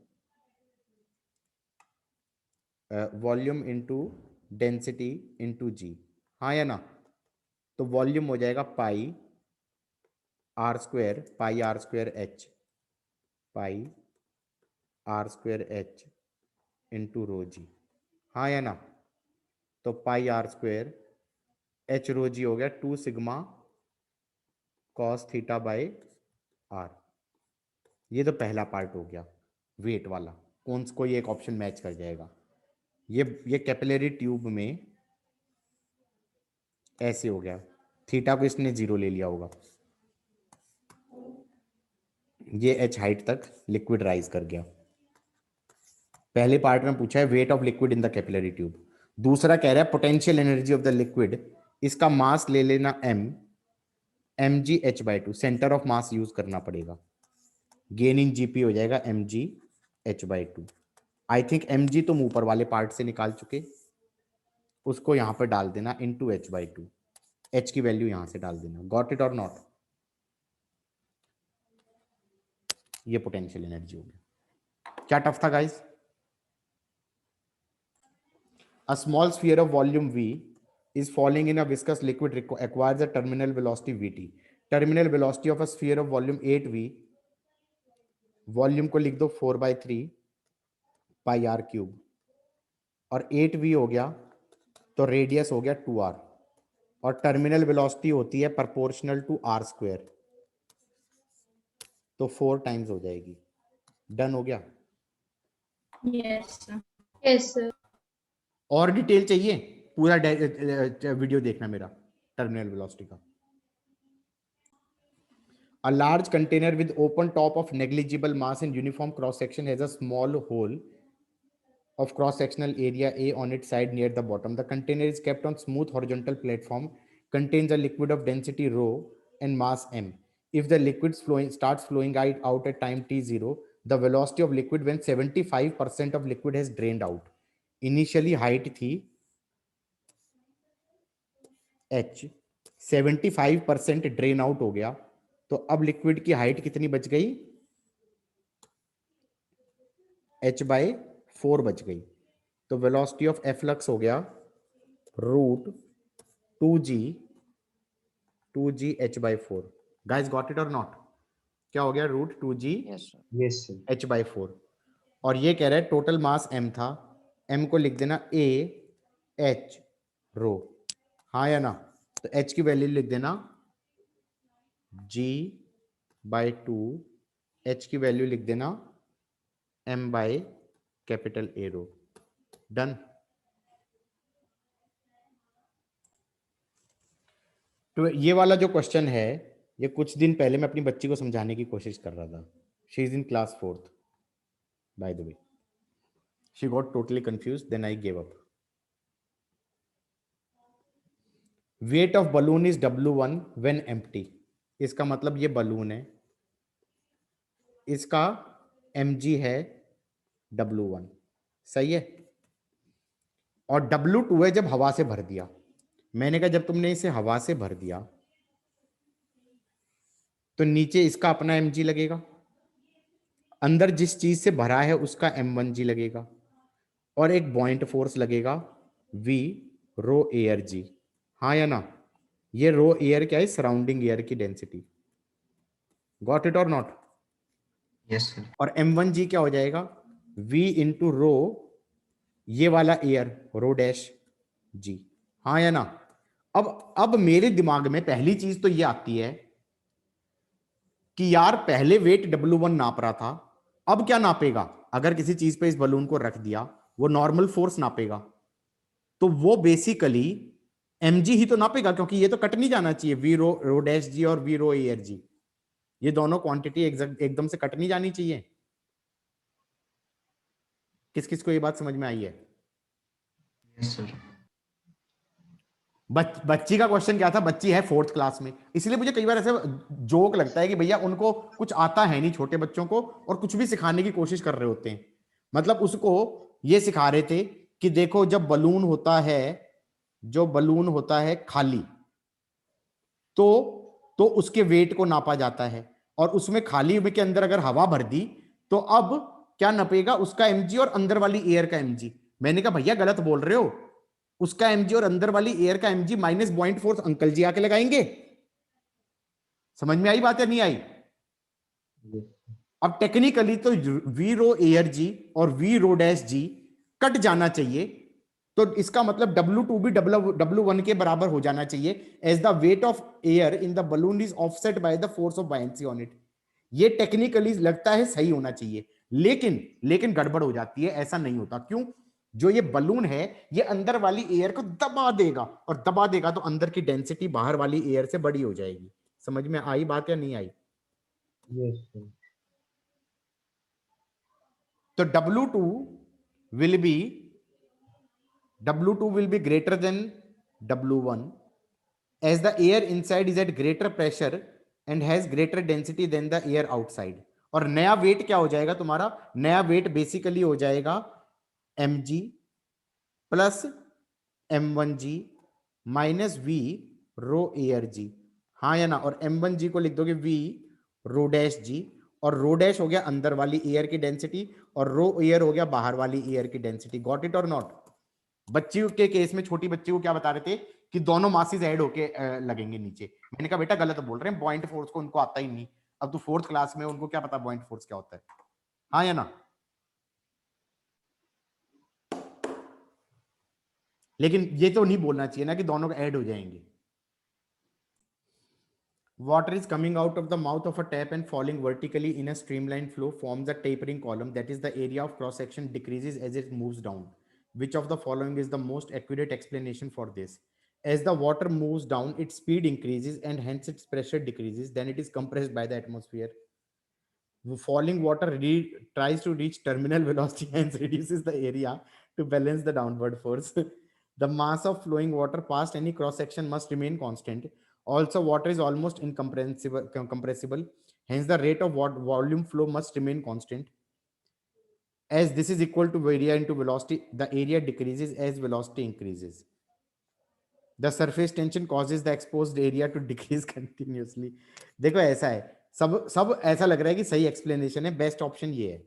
volume into density into g, हाँ या ना? तो वॉल्यूम हो जाएगा pi r square, pi r square h, pi r square h into rho g, हाँ या ना? तो pi r square h rho g हो गया 2 sigma cos theta by r. ये तो पहला पार्ट हो गया वेट वाला, कौन कोई एक ऑप्शन मैच कर जाएगा। ये कैपिलरी ट्यूब में ऐसे हो गया, थीटा को इसने 0 ले लिया होगा, ये एच हाइट तक लिक्विड राइज कर गया। पहले पार्ट में पूछा है weight of liquid in the capillary tube. दूसरा कह रहा है potential energy of the liquid, इसका मास ले लेना m, m g h by two, centre of mass use करना पड़ेगा, गेन इन जीपी हो जाएगा m g h by two. I think m g तुम ऊपर वाले पार्ट से निकाल चुके, उसको यहां पर डाल देना into H by to, H की वैल्यू यहां से डाल देना। गॉट इट और नॉट? ये पोटेंशियल एनर्जी हो गया। क्या टफ था guys? A small sphere of volume V is falling in a viscous liquid acquires a terminal velocity Vt. Terminal velocity of a sphere of volume 8V, volume को लिख दो 4/3 पाई आर क्यूब, और 8V हो गया तो रेडियस हो गया 2r, और टर्मिनल वेलोसिटी होती है प्रोपोर्शनल टू आर स्क्वायर, तो 4 टाइम्स हो जाएगी। डन हो गया? Yes, sir. Yes, sir. और डिटेल चाहिए? पूरा वीडियो देखना मेरा टर्मिनल वेलोसिटी का। A large container with open top of negligible mass and uniform cross section has a small hole of cross sectional area A on its side near the bottom. The container is kept on smooth horizontal platform, contains a liquid of density rho and mass m. If the liquid starts flowing out at time t0, the velocity of liquid when 75% of liquid has drained out. Initially height थी h, 75% ड्रेन आउट हो गया, तो अब लिक्विड की हाइट कितनी बच गई? h बाय 4 बच गई। तो वेलोसिटी ऑफ एफ्लक्स हो गया root 2g h by 4। Guys got it और नॉट? क्या हो गया? Root 2g Yes, sir. h by 4। और ये कह रहा है टोटल मास m था, m को लिख देना a h रो, हाँ या ना? तो h की वैल्यू लिख देना g बाय 2, h की वैल्यू लिख देना m by capital A rho. Done? तो ये वाला जो क्वेश्चन है, ये कुछ दिन पहले मैं अपनी बच्ची को समझाने की कोशिश कर रहा था। She is in class 4th by the way. She got totally confused, then I give up. Weight of balloon is W1 when empty. इसका मतलब ये बलून है, इसका mg है W1, सही है। और W2 है जब हवा से भर दिया। मैंने कहा जब तुमने इसे हवा से भर दिया तो नीचे इसका अपना mg लगेगा, अंदर जिस चीज से भरा है उसका m1g लगेगा, और एक बॉइंट फोर्स लगेगा v रो एयर g। हाँ या ना? ये रो एयर क्या है? सराउंडिंग एयर की डेंसिटी। गॉट इट और नॉट? Yes sir. और m1g क्या हो जाएगा? v इंटू रो, ये वाला एयर, रो डैश g। हाँ या ना? अब मेरे दिमाग में पहली चीज तो ये आती है कि यार पहले वेट W1 नाप रहा था, अब क्या नापेगा? अगर किसी चीज पे इस बलून को रख दिया, वो नॉर्मल फोर्स नापेगा, तो वो बेसिकली mg ही तो नापेगा, क्योंकि ये तो कट नहीं जाना चाहिए, वी रो रो डैश जी और वी रो एयर जी, ये दोनों क्वांटिटी एकदम से कट नहीं जानी चाहिए। किस किस को ये बात समझ में आई है? Yes sir. बच्ची का क्वेश्चन क्या था? बच्ची है 4th क्लास में, इसलिए मुझे कई बार ऐसे जोक लगता है कि भैया उनको कुछ आता है नहीं, छोटे बच्चों को, और कुछ भी सिखाने की कोशिश कर रहे होते हैं। मतलब उसको ये सिखा रहे थे कि देखो जब बलून होता है, जो बलून होता है खाली, तो उसके वेट को नापा जाता है, और उसमें खाली में के अंदर अगर हवा भर दी तो अब क्या नपेगा? उसका mg और अंदर वाली एयर का mg। मैंने कहा भैया गलत बोल रहे हो, उसका mg और अंदर वाली एयर का mg माइनस बॉइंट फोर्स अंकल जी आके लगाएंगे। समझ में आई बात या नहीं आई? अब टेक्निकली तो वी रो एयर जी और v rho dash g cut जाना चाहिए, तो इसका मतलब W2 भी W1 के बराबर हो जाना चाहिए, as the weight of air in the balloon is offset by the force of buoyancy on it. ये टेक्निकली लगता है सही होना चाहिए, लेकिन गड़बड़ हो जाती है, ऐसा नहीं होता। क्यों? जो ये बलून है ये अंदर वाली एयर को दबा देगा, और दबा देगा तो अंदर की डेंसिटी बाहर वाली एयर से बड़ी हो जाएगी। समझ में आई बात या नहीं आई? Yes sir. तो W2 will be greater than W1 as the air inside is at greater pressure and has greater density than the air outside। और नया वेट क्या हो जाएगा तुम्हारा? नया वेट बेसिकली हो जाएगा mg plus m1g minus v rho air जी। हाँ या ना? और m1g को लिख दोगे v रो डैश जी, और रो डैश हो गया अंदर वाली एयर की डेंसिटी, और रो एयर हो गया बाहर वाली एयर की डेंसिटी। गॉट इट और नॉट? बच्ची के केस में छोटी बच्ची को क्या बता रहे थे कि दोनों मासेस ऐड होके लगेंगे नीचे। मैंने कहा बेटा गलत बोल रहे हैं, पॉइंट फोर्स को उनको आता ही नहीं। अब तू 4th क्लास में, उनको क्या पता पॉइंट फोर्स क्या होता है? हाँ या ना? लेकिन ये तो नहीं बोलना चाहिए ना कि दोनों ऐड हो जाएंगे। Water is coming out of the mouth of a tap and falling vertically in a streamlined flow forms a tapering column. That is, the area of cross section decreases as it moves down. Which of the following is the most accurate explanation for this? As the water moves down, its speed increases and hence its pressure decreases. Then it is compressed by the atmosphere. Falling water tries to reach terminal velocity, hence reduces the area to balance the downward force. The mass of flowing water past any cross section must remain constant. Also, water is almost compressible. Hence, the rate of volume flow must remain constant. As this is equal to area into velocity, the area decreases as velocity increases. The surface tension causes the exposed area to decrease continuously. देखो ऐसा है, सब ऐसा लग रहा है कि सही एक्सप्लेनेशन है, बेस्ट ऑप्शन ये है।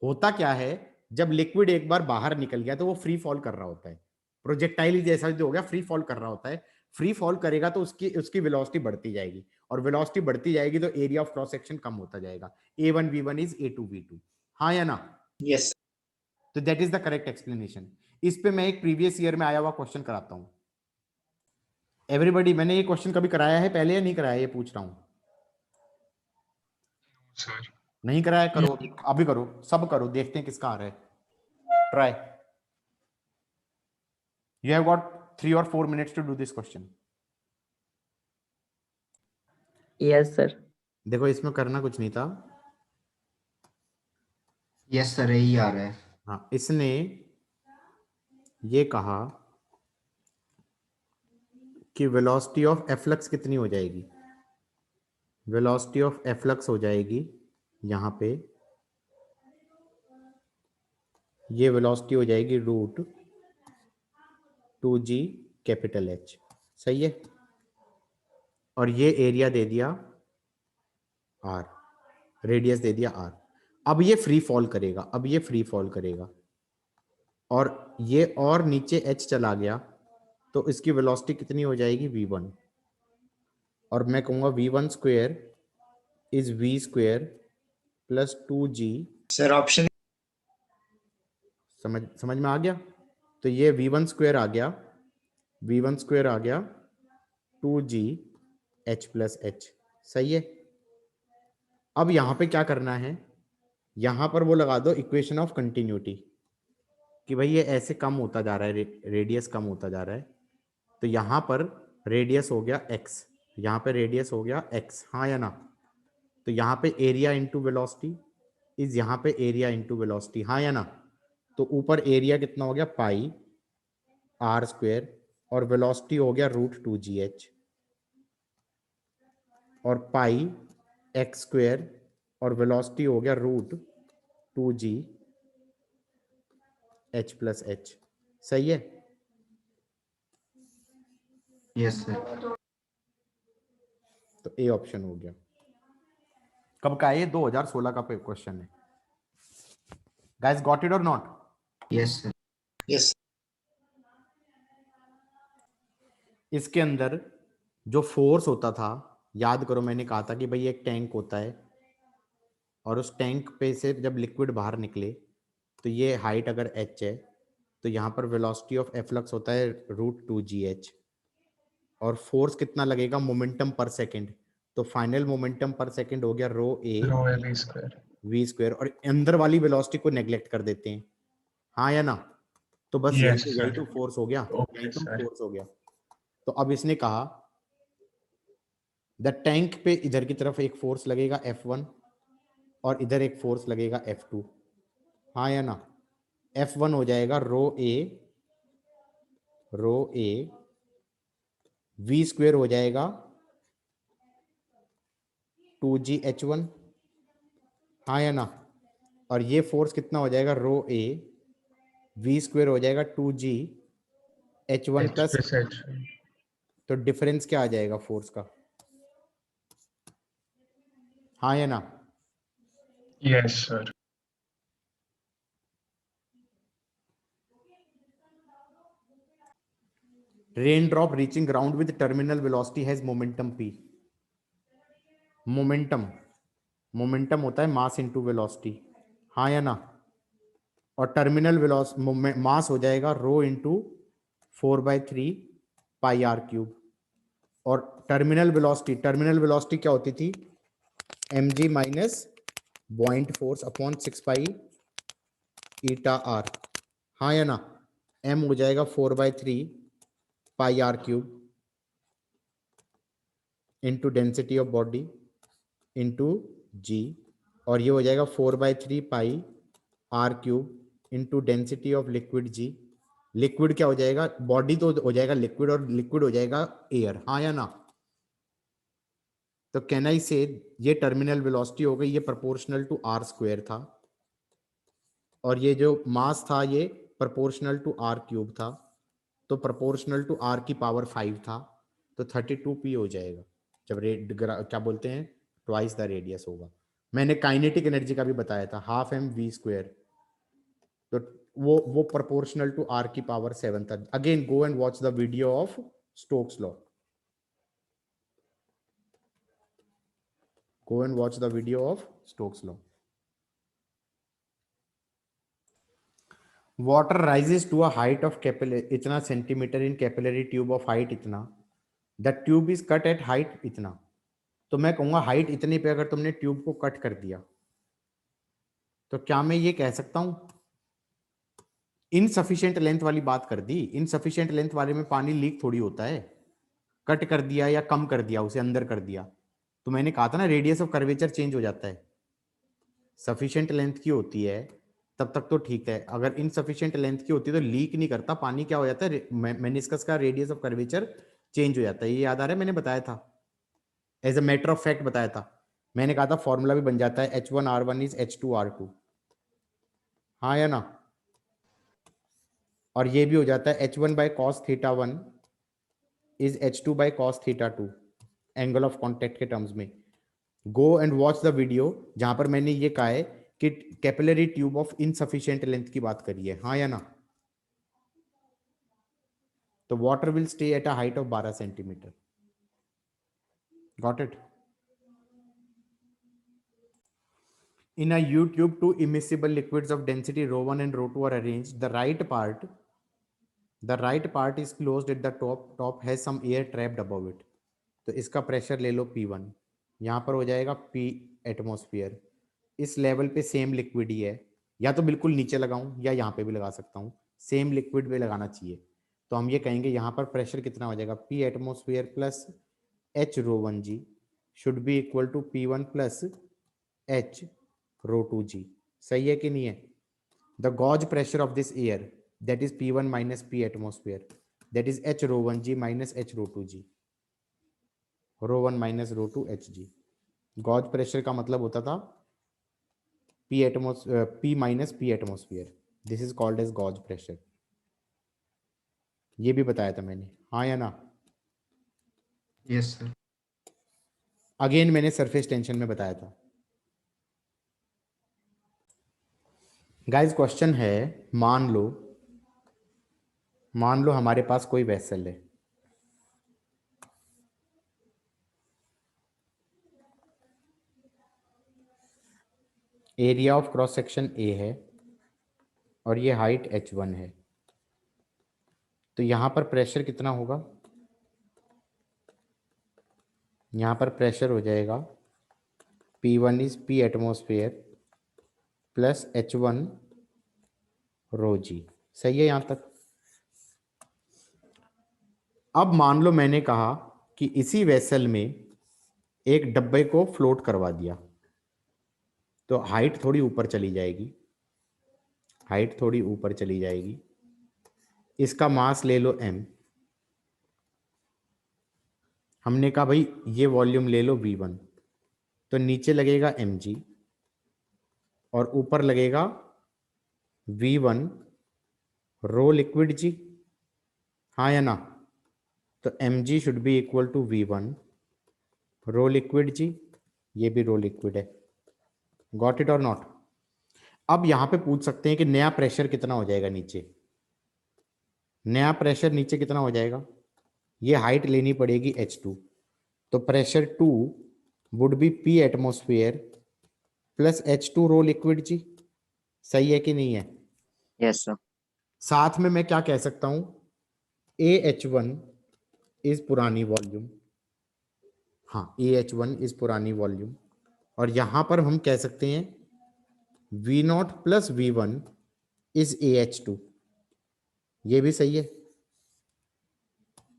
होता क्या है, जब लिक्विड एक बार बाहर निकल गया तो वो फ्री फॉल कर रहा होता है, प्रोजेक्टाइल जैसा जो हो गया, फ्री फॉल कर रहा होता है। फ्री फॉल करेगा तो उसकी वेलोसिटी बढ़ती जाएगी, और वेलोसिटी बढ़ती जाएगी तो एरिया ऑफ क्रॉस सेक्शन कम होता जाएगा। A1 V1 is A2 V2। हाँ या ना? यस। तो that is the correct explanation. इस पे मैं एक प्रीवियस ईयर में आया हुआ क्वेश्चन कराता हूं। एवरीबॉडी, मैंने ये क्वेश्चन कभी कराया है पहले या नहीं कराया, ये पूछ रहा हूं। सर। नहीं कराया? करो अभी करो, सब करो, देखते हैं किसका आ रहा है। Try. You have got 3 or 4 minutes to do this question. Yes sir. देखो इसमें करना कुछ नहीं था। यस सर, यही आ रहा है। हाँ, इसने ये कहा कि वेलोसिटी ऑफ एफ्लक्स कितनी हो जाएगी? वेलोसिटी ऑफ एफ्लक्स हो जाएगी यहां पे, ये वेलोसिटी हो जाएगी रूट 2g कैपिटल H, सही है। और ये एरिया दे दिया R, रेडियस दे दिया R। अब ये फ्री फॉल करेगा, अब ये फ्री फॉल करेगा और ये और नीचे H चला गया तो इसकी वेलोसिटी कितनी हो जाएगी v1, और मैं कहूंगा v1 square is v square plus 2g। Sir option समझ में आ गया? तो ये v1 स्क्वायर आ गया, v1 स्क्वायर आ गया 2g h प्लस h, सही है। अब यहां पे क्या करना है, यहां पर वो लगा दो इक्वेशन ऑफ कंटिन्यूटी कि भाई ये ऐसे कम होता जा रहा है, रेडियस कम होता जा रहा है, तो यहां पर रेडियस हो गया x, यहां पे रेडियस हो गया x, हाँ या ना। तो यहां पे एरिया इंटू वेलोसिटी इज यहां पे एरिया इंटू वेलोसिटी, हाँ या ना। तो ऊपर एरिया कितना हो गया पाई r स्क्वायर और वेलोसिटी हो गया √2gh और पाई x स्क्वायर और वेलोसिटी हो गया √2g h प्लस h, सही है। Yes sir. तो ए ऑप्शन हो गया। कब का है ये? 2016 का क्वेश्चन है। गाइस गॉट इट और नॉट? Yes sir. यस इसके अंदर जो फोर्स होता था, याद करो मैंने कहा था कि भाई एक टैंक होता है और उस टैंक पे से जब लिक्विड बाहर निकले तो ये हाइट अगर h है तो यहाँ पर वेलोसिटी ऑफ एफ्लक्स होता है √2gh और फोर्स कितना लगेगा मोमेंटम पर सेकंड, तो फाइनल मोमेंटम पर सेकंड हो गया v स्क्वायर और अंदर वाली वेलोसिटी को नेग्लेक्ट कर देते हैं, हाँ या ना। तो बस यही तो फोर्स हो गया, यही तो फोर्स हो गया। तो अब इसने कहा द टैंक पे इधर की तरफ एक फोर्स लगेगा F1 और इधर एक फोर्स लगेगा F2, हाँ या ना। F1 हो जाएगा रो ए v स्क्वायर हो जाएगा 2gh1, हाँ या ना। और ये फोर्स कितना हो जाएगा रो ए v स्क्वायर हो जाएगा 2gh1 प्लस, तो डिफरेंस क्या आ जाएगा फोर्स का, हाँ या ना। Yes sir. Raindrop reaching ground with terminal velocity has momentum p. Momentum होता है मास इनटू वेलोसिटी, हाँ या ना। और टर्मिनल वेलोसिटी मास हो जाएगा rho into 4/3 pi r cube. और टर्मिनल वेलोसिटी क्या होती थी, mg minus buoyant force upon 6 pi eta r, हाँ या ना। m हो जाएगा 4/3 pi r cube into density of body into g, और ये हो जाएगा 4/3 pi r cube into density of liquid g. Liquid क्या हो जाएगा, बॉडी तो हो जाएगा लिक्विड और लिक्विड हो जाएगा एयर, हाँ या ना। तो कैन आई से ये टर्मिनल वेलोसिटी हो गई, ये प्रोपोर्शनल टू आर स्क्वायर था और ये जो मास था ये प्रोपोर्शनल टू आर क्यूब था, तो प्रोपोर्शनल टू आर की पावर 5 था, तो 32p हो जाएगा जब क्या बोलते हैं ट्वाइस द रेडियस होगा। मैंने काइनेटिक एनर्जी का भी बताया था, हाफ mv स्क्वायर, तो वो प्रोपोर्शनल टू आर की पावर 7 था। Again go and watch the video of Stokes law, go and watch the video of Stokes law. Water rises to a height of इतना centimetre in capillary tube of height इतना, the tube is cut at height इतना। तो मैं कहूंगा हाइट इतने पे अगर तुमने ट्यूब को कट कर दिया तो क्या मैं ये कह सकता हूं, इनसफिशिएंट लेंथ वाली बात कर दी। इनसफिशिएंट लेंथ वाले में पानी लीक थोड़ी होता है, कट कर दिया या कम कर दिया, उसे अंदर कर दिया, तो मैंने कहा था ना रेडियस ऑफ कर्वेचर चेंज हो जाता है। सफिशिएंट लेंथ की होती है तब तक तो ठीक है, अगर इनसफिशिएंट लेंथ की होती है तो लीक नहीं करता पानी, क्या हो जाता है मेनिस्कस का रेडियस ऑफ कर्वेचर चेंज हो जाता है। ये याद आ रहा है, मैंने बताया था, as a matter of fact बताया था। मैंने कहा था फॉर्मूला भी बन जाता है H1R1 इज H2R2, हाँ या ना। और ये भी हो जाता है h1 by cos theta 1 is h2 by cos theta 2 angle of contact के टर्म्स में। Go and watch the video जहां पर मैंने ये कहा है कि capillary tube of insufficient length की बात करी है, हाँ या ना? तो water will stay at a height of 12 centimetre. Got it? In a U-tube, two immiscible liquids of density ρ1 and ρ2 are arranged. The right part is closed at the top. Top has some air trapped above it. तो इसका प्रेशर ले लो P1, यहाँ पर हो जाएगा P एटमोस्फियर। इस लेवल पे सेम लिक्विड ही है, या तो बिल्कुल नीचे लगाऊं या यहाँ पे भी लगा सकता हूँ, सेम लिक्विड पे लगाना चाहिए। तो हम ये कहेंगे यहाँ पर प्रेशर कितना हो जाएगा, P atmosphere plus H ρ1 g should be equal to P1 plus H ρ2 g। सही है कि नहीं है? The gauge pressure of this air that is P1 minus P atmosphere that is H ρ1 g minus H ρ2 g, ρ1 minus ρ2 H g। Gauge pressure का मतलब होता था P minus P atmosphere. This is called as gauge pressure. ये भी बताया था मैंने, हाँ या ना? Yes, sir. अगेन मैंने सरफेस टेंशन में बताया था। गाइस क्वेश्चन है, मान लो हमारे पास कोई वेसल है, area of cross section A है और ये हाइट h1 है। तो यहां पर प्रेशर कितना होगा? यहां पर प्रेशर हो जाएगा P1 is P atmosphere plus H1 ρ g। सही है यहां तक? अब मान लो मैंने कहा कि इसी वेसल में एक डब्बे को फ्लोट करवा दिया, तो हाइट थोड़ी ऊपर चली जाएगी, हाइट थोड़ी ऊपर चली जाएगी। इसका मास ले लो m। हमने कहा भाई ये वॉल्यूम ले लो V1, तो नीचे लगेगा mg और ऊपर लगेगा V1 रो लिक्विड जी, हाँ या ना? तो mg should be equal to V1 rho liquid g, ये भी रो लिक्विड है। गॉट इट और नॉट? अब यहां पे पूछ सकते हैं कि नया प्रेशर कितना हो जाएगा नीचे। नया प्रेशर नीचे कितना हो जाएगा? ये हाइट लेनी पड़ेगी h2, तो pressure 2 would be P atmosphere plus H2 rho liquid g. सही है कि नहीं है? Yes sir. साथ में मैं क्या कह सकता हूं, AH1 इज पुरानी वॉल्यूम, हाँ AH1 इज पुरानी वॉल्यूम, और यहां पर हम कह सकते हैं V0 plus V1 is AH2। ये भी सही है?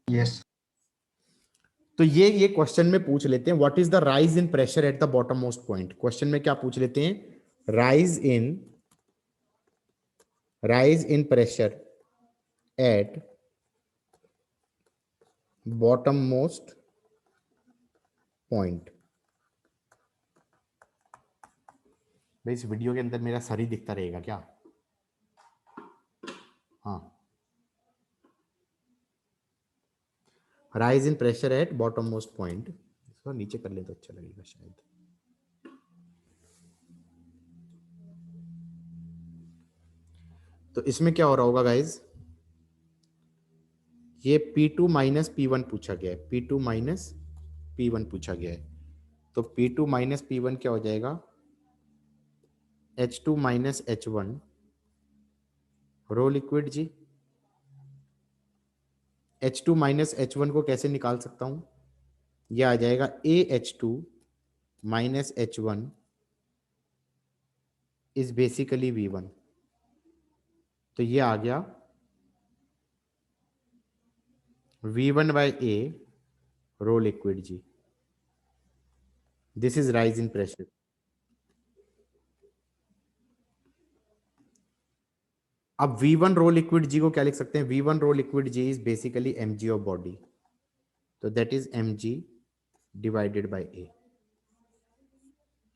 Yes. तो ये क्वेश्चन में पूछ लेते हैं, what is the rise in pressure at the bottom most point. Question में क्या पूछ लेते हैं, rise in pressure at bottom most point. भाई इस वीडियो के अंदर मेरा सर ही दिखता रहेगा क्या? हाँ, rise in pressure at bottom most point. इसको नीचे कर ले तो अच्छा लगेगा शायद। तो इसमें क्या हो रहा होगा गाइज, ये P2 माइनस P1 पूछा गया है, P2 माइनस P1 पूछा गया है। तो P2 माइनस P1 क्या हो जाएगा, H2 minus H1 rho liquid g. H2 minus H1 को कैसे निकाल सकता हूं, यह आ जाएगा AH2 minus H1 is basically V1। तो ये आ गया V1 by A rho liquid G. This is rise in pressure. अब V1 रो लिक्विड जी को क्या लिख सकते हैं, V1 rho liquid g is basically mg of body, तो that is mg divided by A।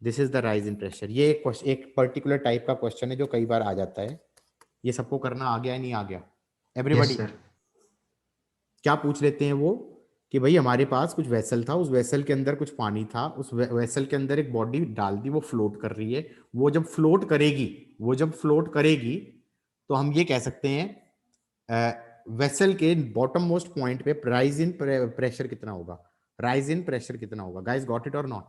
This is the rise in pressure. ये एक पर्टिकुलर टाइप का क्वेश्चन है जो कई बार आ जाता है। ये सबको करना आ गया है, नहीं आ गया? Everybody, Yes, sir. क्या पूछ लेते हैं वो कि भाई हमारे पास कुछ वेसल था, उस वेसल के अंदर कुछ पानी था, उस वेसल के अंदर एक बॉडी डाल दी, वो फ्लोट कर रही है। वो जब फ्लोट करेगी तो हम ये कह सकते हैं वेसल के बॉटम मोस्ट पॉइंट पे राइज इन प्रेशर कितना होगा, राइज इन प्रेशर कितना होगा। गाइस गॉट इट और नॉट?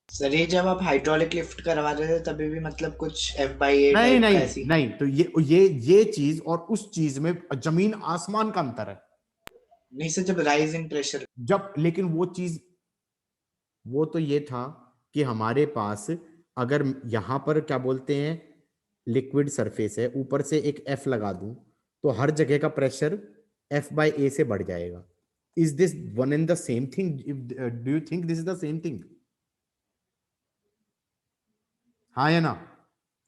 सर ये जब आप हाइड्रोलिक लिफ्ट करवा रहे थे तभी भी मतलब कुछ F/A नहीं टाइप का नहीं ऐसी? नहीं, तो ये चीज और उस चीज में जमीन आसमान का अंतर है। नहीं सर, जब राइज इन प्रेशर जब, लेकिन वो चीज, वो तो ये था कि हमारे पास अगर यहां पर क्या बोलते हैं लिक्विड सरफेस है, ऊपर से एक एफ लगा दूं तो हर जगह का प्रेशर F/A से बढ़ जाएगा। Is this one and the same thing? Do you think this is the same thing? हाँ या ना?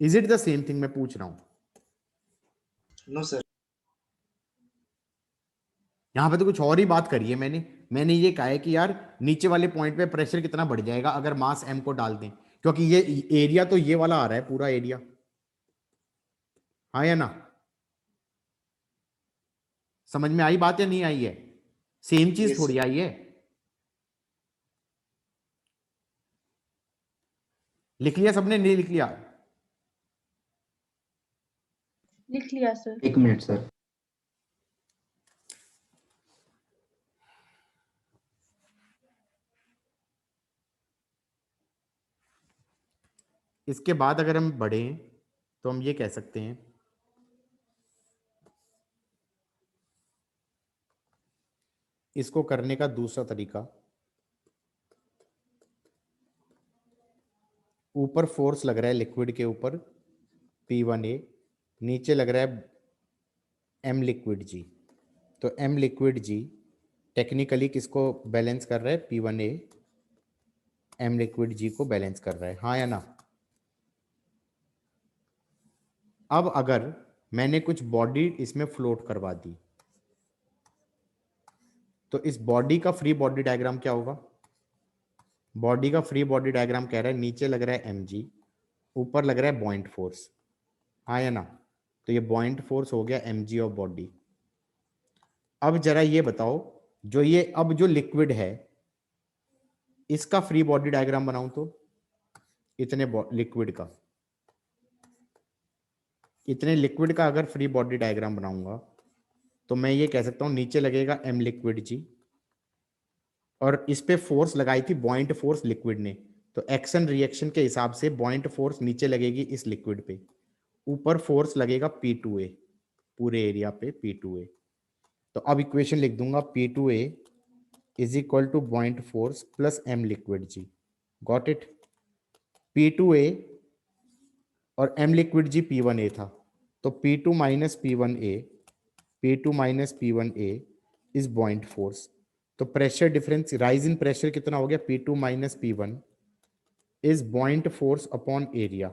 Is it the same thing मैं पूछ रहा हूं। No sir. यहां पे तो कुछ और ही बात करी है मैंने ये कहा है कि यार नीचे वाले पॉइंट पे प्रेशर कितना बढ़ जाएगा अगर मास m को डाल दें, क्योंकि ये एरिया तो ये वाला आ रहा है पूरा एरिया। हाँ या ना? समझ में आई बात या नहीं आई है? सेम चीज Yes, थोड़ी sir. आई है। लिख लिया सबने? नहीं लिख लिया? लिख लिया सर। 1 minute, sir. इसके बाद अगर हम बढ़ें तो हम ये कह सकते हैं इसको करने का दूसरा तरीका, ऊपर फोर्स लग रहा है लिक्विड के ऊपर P1A, नीचे लग रहा है M लिक्विड G। तो M लिक्विड G टेक्निकली किसको बैलेंस कर रहा है? P1A M लिक्विड G को बैलेंस कर रहा है। हाँ या ना? अब अगर मैंने कुछ बॉडी इसमें फ्लोट करवा दी तो इस बॉडी का फ्री बॉडी डायग्राम क्या होगा? बॉडी का फ्री बॉडी डायग्राम कह रहा है नीचे लग रहा है mg, ऊपर लग रहा है बॉइंट फोर्स। हाँ या ना? तो ये बॉइंट फोर्स हो गया mg ऑफ बॉडी। अब जरा ये बताओ, जो ये अब जो लिक्विड है इसका फ्री बॉडी डायग्राम बनाऊं तो इतने लिक्विड का अगर फ्री बॉडी डायग्राम बनाऊंगा तो मैं ये कह सकता हूं नीचे लगेगा m लिक्विड जी, और इस पे फोर्स लगाई थी बॉइंट फोर्स लिक्विड ने, तो एक्शन रिएक्शन के हिसाब से बॉइंट फोर्स नीचे लगेगी इस लिक्विड पे, ऊपर फोर्स लगेगा P2A, पूरे एरिया पे P2A। तो अब इक्वेशन लिख दूंगा P2A is equal to buoyant force plus m liquid g. Got it? P2A और m लिक्विड जी P1A था, तो P2 minus P1A is buoyant force. तो pressure difference, rise in pressure कितना हो गया? P2 minus P1 is buoyant force upon area.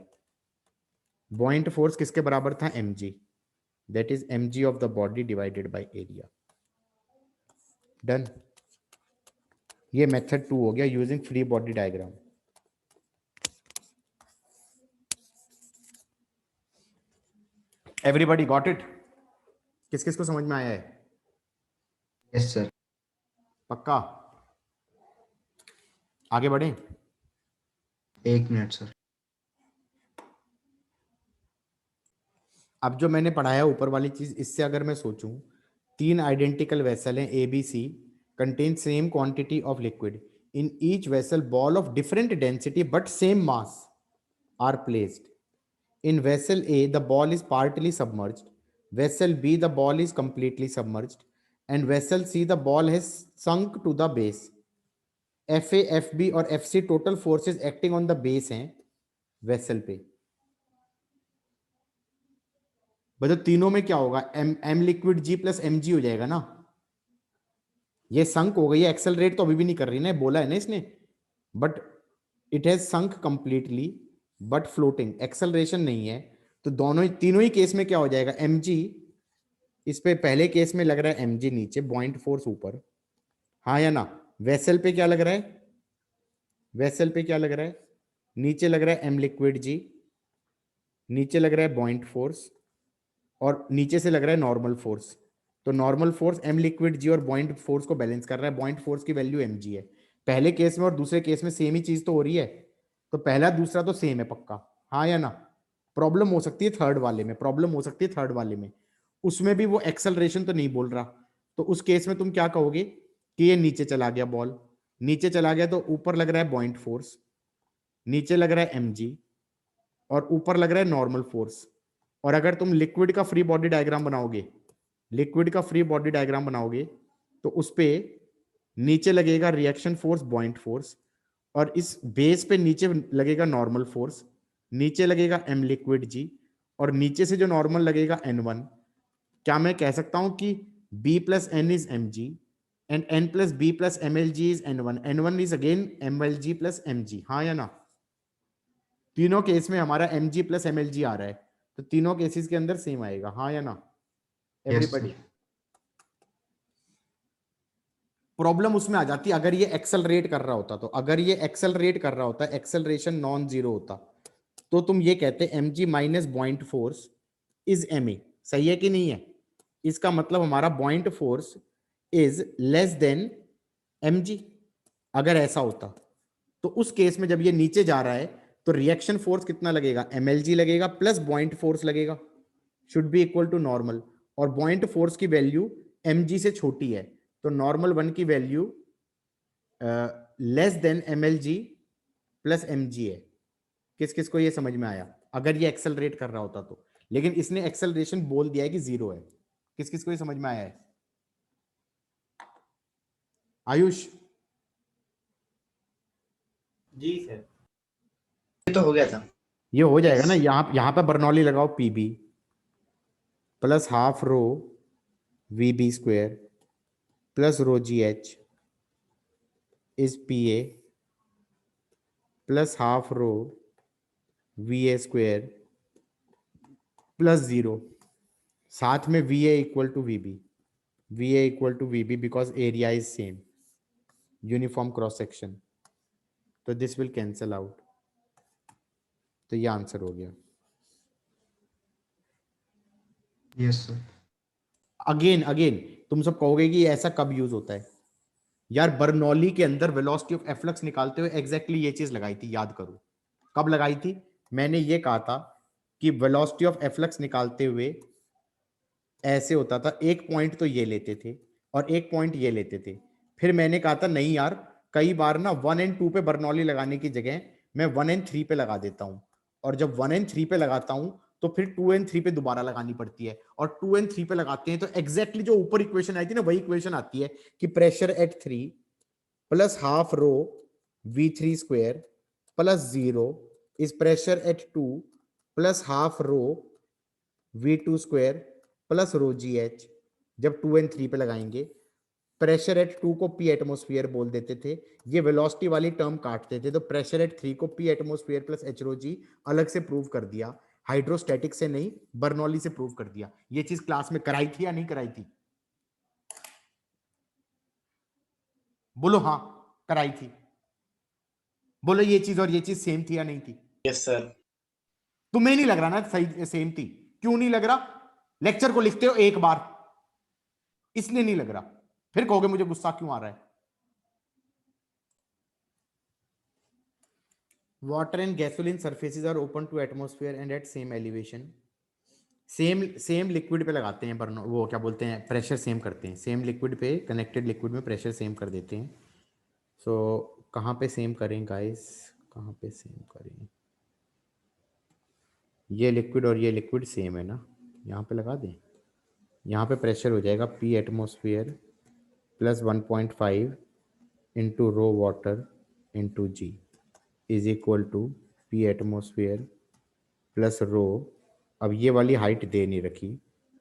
Buoyant force किसके बराबर था? mg, that is mg of the body divided by area. Done. ये मेथड 2 हो गया using free body diagram. Everybody got it? किस किस को समझ में आया है? Yes, sir. पक्का? आगे बढ़े? 1 minute, sir. अब जो मैंने पढ़ाया ऊपर वाली चीज, इससे अगर मैं सोचूं 3 आइडेंटिकल वेसल हैं ABC, contain same quantity of liquid in each vessel, ball of different density but same mass are placed. In vessel A, the ball is partly submerged. Vessel B, the ball is completely submerged. And vessel C, the ball has sunk to the base. FA, FB और FC total forces acting on the base हैं vessel पे। बताओ तीनों में क्या होगा? M liquid G plus mg हो जाएगा ना। ये संक हो गई है, एक्सेलरेट तो अभी भी नहीं कर रही ना, बोला है ना इसने, but it has sunk completely but floating, acceleration नहीं है। तो दोनों तीनों ही केस में क्या हो जाएगा? mg, इस पे पहले केस में लग रहा है mg नीचे, बॉइंट फोर्स ऊपर। हाँ या ना? वेसल पे क्या लग रहा है? वेसल पे क्या लग रहा है? नीचे लग रहा है m लिक्विड g, नीचे लग रहा है बॉइंट फोर्स, और नीचे से लग रहा है नॉर्मल फोर्स। तो normal force m liquid g और बॉइंट फोर्स को बैलेंस कर रहा है। बॉइंट फोर्स की वैल्यू mg है। पहले केस में और दूसरे केस में सेम ही चीज तो हो रही है, तो पहला दूसरा तो सेम है पक्का, हाँ या ना। प्रॉब्लम हो सकती है थर्ड वाले में, प्रॉब्लम हो सकती है थर्ड वाले में, उसमें भी वो एक्सेलरेशन तो नहीं बोल रहा। तो उस केस में तुम क्या कहोगे कि ये नीचे चला गया, बॉल नीचे चला गया, तो ऊपर लग रहा है बॉइंट फोर्स, नीचे लग रहा है mg, और ऊपर लग रहा है नॉर्मल फोर्स। और अगर तुम लिक्विड का फ्री बॉडी डायग्राम बनाओगे, लिक्विड का फ्री बॉडी डायग्राम बनाओगे, तो उस पे नीचे लगेगा रिएक्शन फोर्स बॉइंट फोर्स, और इस बेस पे नीचे लगेगा नॉर्मल फोर्स, नीचे लगेगा m लिक्विड g, और नीचे से जो नॉर्मल लगेगा n1। क्या मैं कह सकता हूं कि b plus n is mg and n plus b plus mlg is n1, n1 is again mlg plus mg, हाँ या ना। तीनों केस में हमारा mg प्लस mlg आ रहा है, तो तीनों केसेस के अंदर सेम आएगा, हाँ या ना एवरीबॉडी। प्रॉब्लम उसमें आ जाती है अगर ये एक्सेलरेट कर रहा होता, तो अगर ये एक्सेलरेट कर रहा होता, एक्सेलरेशन नॉन जीरो होता, तो तुम ये कहते mg minus point force is ma, सही है कि नहीं है। इसका मतलब हमारा point force is less than mg। अगर ऐसा होता तो उस केस में जब ये नीचे जा रहा है तो रिएक्शन फोर्स कितना लगेगा, mlg लगेगा प्लस पॉइंट फोर्स लगेगा, should be equal to normal. और पॉइंट फोर्स की वैल्यू mg से छोटी है, तो नॉर्मल वन की value less than mlg plus mg है। किस किस को ये समझ में आया अगर ये एक्सेलरेट कर रहा होता तो, लेकिन इसने एक्सेलरेशन बोल दिया है कि जीरो है। किस किस को ये समझ में आया है। आयुष जी सर। ये तो हो गया था। ये हो जाएगा ना। Yes. यहां पे बर्नौली लगाओ, PB plus half rho V B square plus rho G H is P A plus half rho V A square plus zero, साथ में V A equal to V B, V A equal to V B because area is same, uniform cross section, तो दिस विल कैंसल आउट। तो ये आंसर हो गया। Yes sir. अगेन अगेन तुम सब कहोगे कि ऐसा कब यूज होता है यार। बर्नौली के अंदर वेलोसिटी ऑफ एफ्लक्स निकालते हुए एग्जैक्टली ये चीज लगाई थी, याद करो कब लगाई थी। मैंने ये कहा था कि वेलोसिटी ऑफ एफ्लक्स निकालते हुए ऐसे होता था, एक पॉइंट तो ये लेते थे और एक पॉइंट ये लेते थे। फिर मैंने कहा था नहीं यार, कई बार ना 1 एंड 2 पे बर्नौली लगाने की जगह मैं 1 एंड 3 पे लगा देता हूं, और जब 1 एंड 3 पे लगाता हूं तो फिर 2 एंड 3 पे दोबारा लगानी पड़ती है, और 2 एंड 3 पे लगाते हैं तो एग्जैक्टली जो ऊपर इक्वेशन आई थी ना वही इक्वेशन आती है कि pressure at 3 plus half row v3 square plus 0 is pressure at 2 plus half row v2 square plus rho G H. जब 2 एंड 3 पे लगाएंगे, प्रेशर एट 2 को पी एटमोस्फियर बोल देते थे, ये वेलोसिटी वाली टर्म काटते थे, तो प्रेशर एट 3 को P atmosphere plus H rho जी अलग से प्रूव कर दिया, हाइड्रोस्टैटिक से नहीं बर्नौली से प्रूव कर दिया। ये चीज क्लास में कराई थी या नहीं कराई थी, बोलो हाँ कराई थी। बोलो ये चीज और ये चीज सेम थी या नहीं थी। Yes sir. तुम्हें नहीं लग रहा ना सही सेम थी, क्यों नहीं लग रहा। लेक्चर को लिखते हो एक बार इसलिए नहीं लग रहा, फिर कहोगे मुझे गुस्सा क्यों आ रहा है। Water and gasoline surfaces are open to atmosphere and at same elevation. Same liquid पे लगाते हैं, बर्नो वो क्या बोलते हैं, प्रेशर सेम करते हैं, सेम लिक्विड पे कनेक्टेड लिक्विड में प्रेशर सेम कर देते हैं। सो कहाँ पे सेम करें गाइस, कहाँ पे सेम करें। ये लिक्विड और ये लिक्विड सेम है ना, यहाँ पे लगा दें। यहाँ पे प्रेशर हो जाएगा P atmosphere plus 1.5 into rho water into ji is equal to P atmosphere plus rho. अब ये वाली हाइट दे नहीं रखी,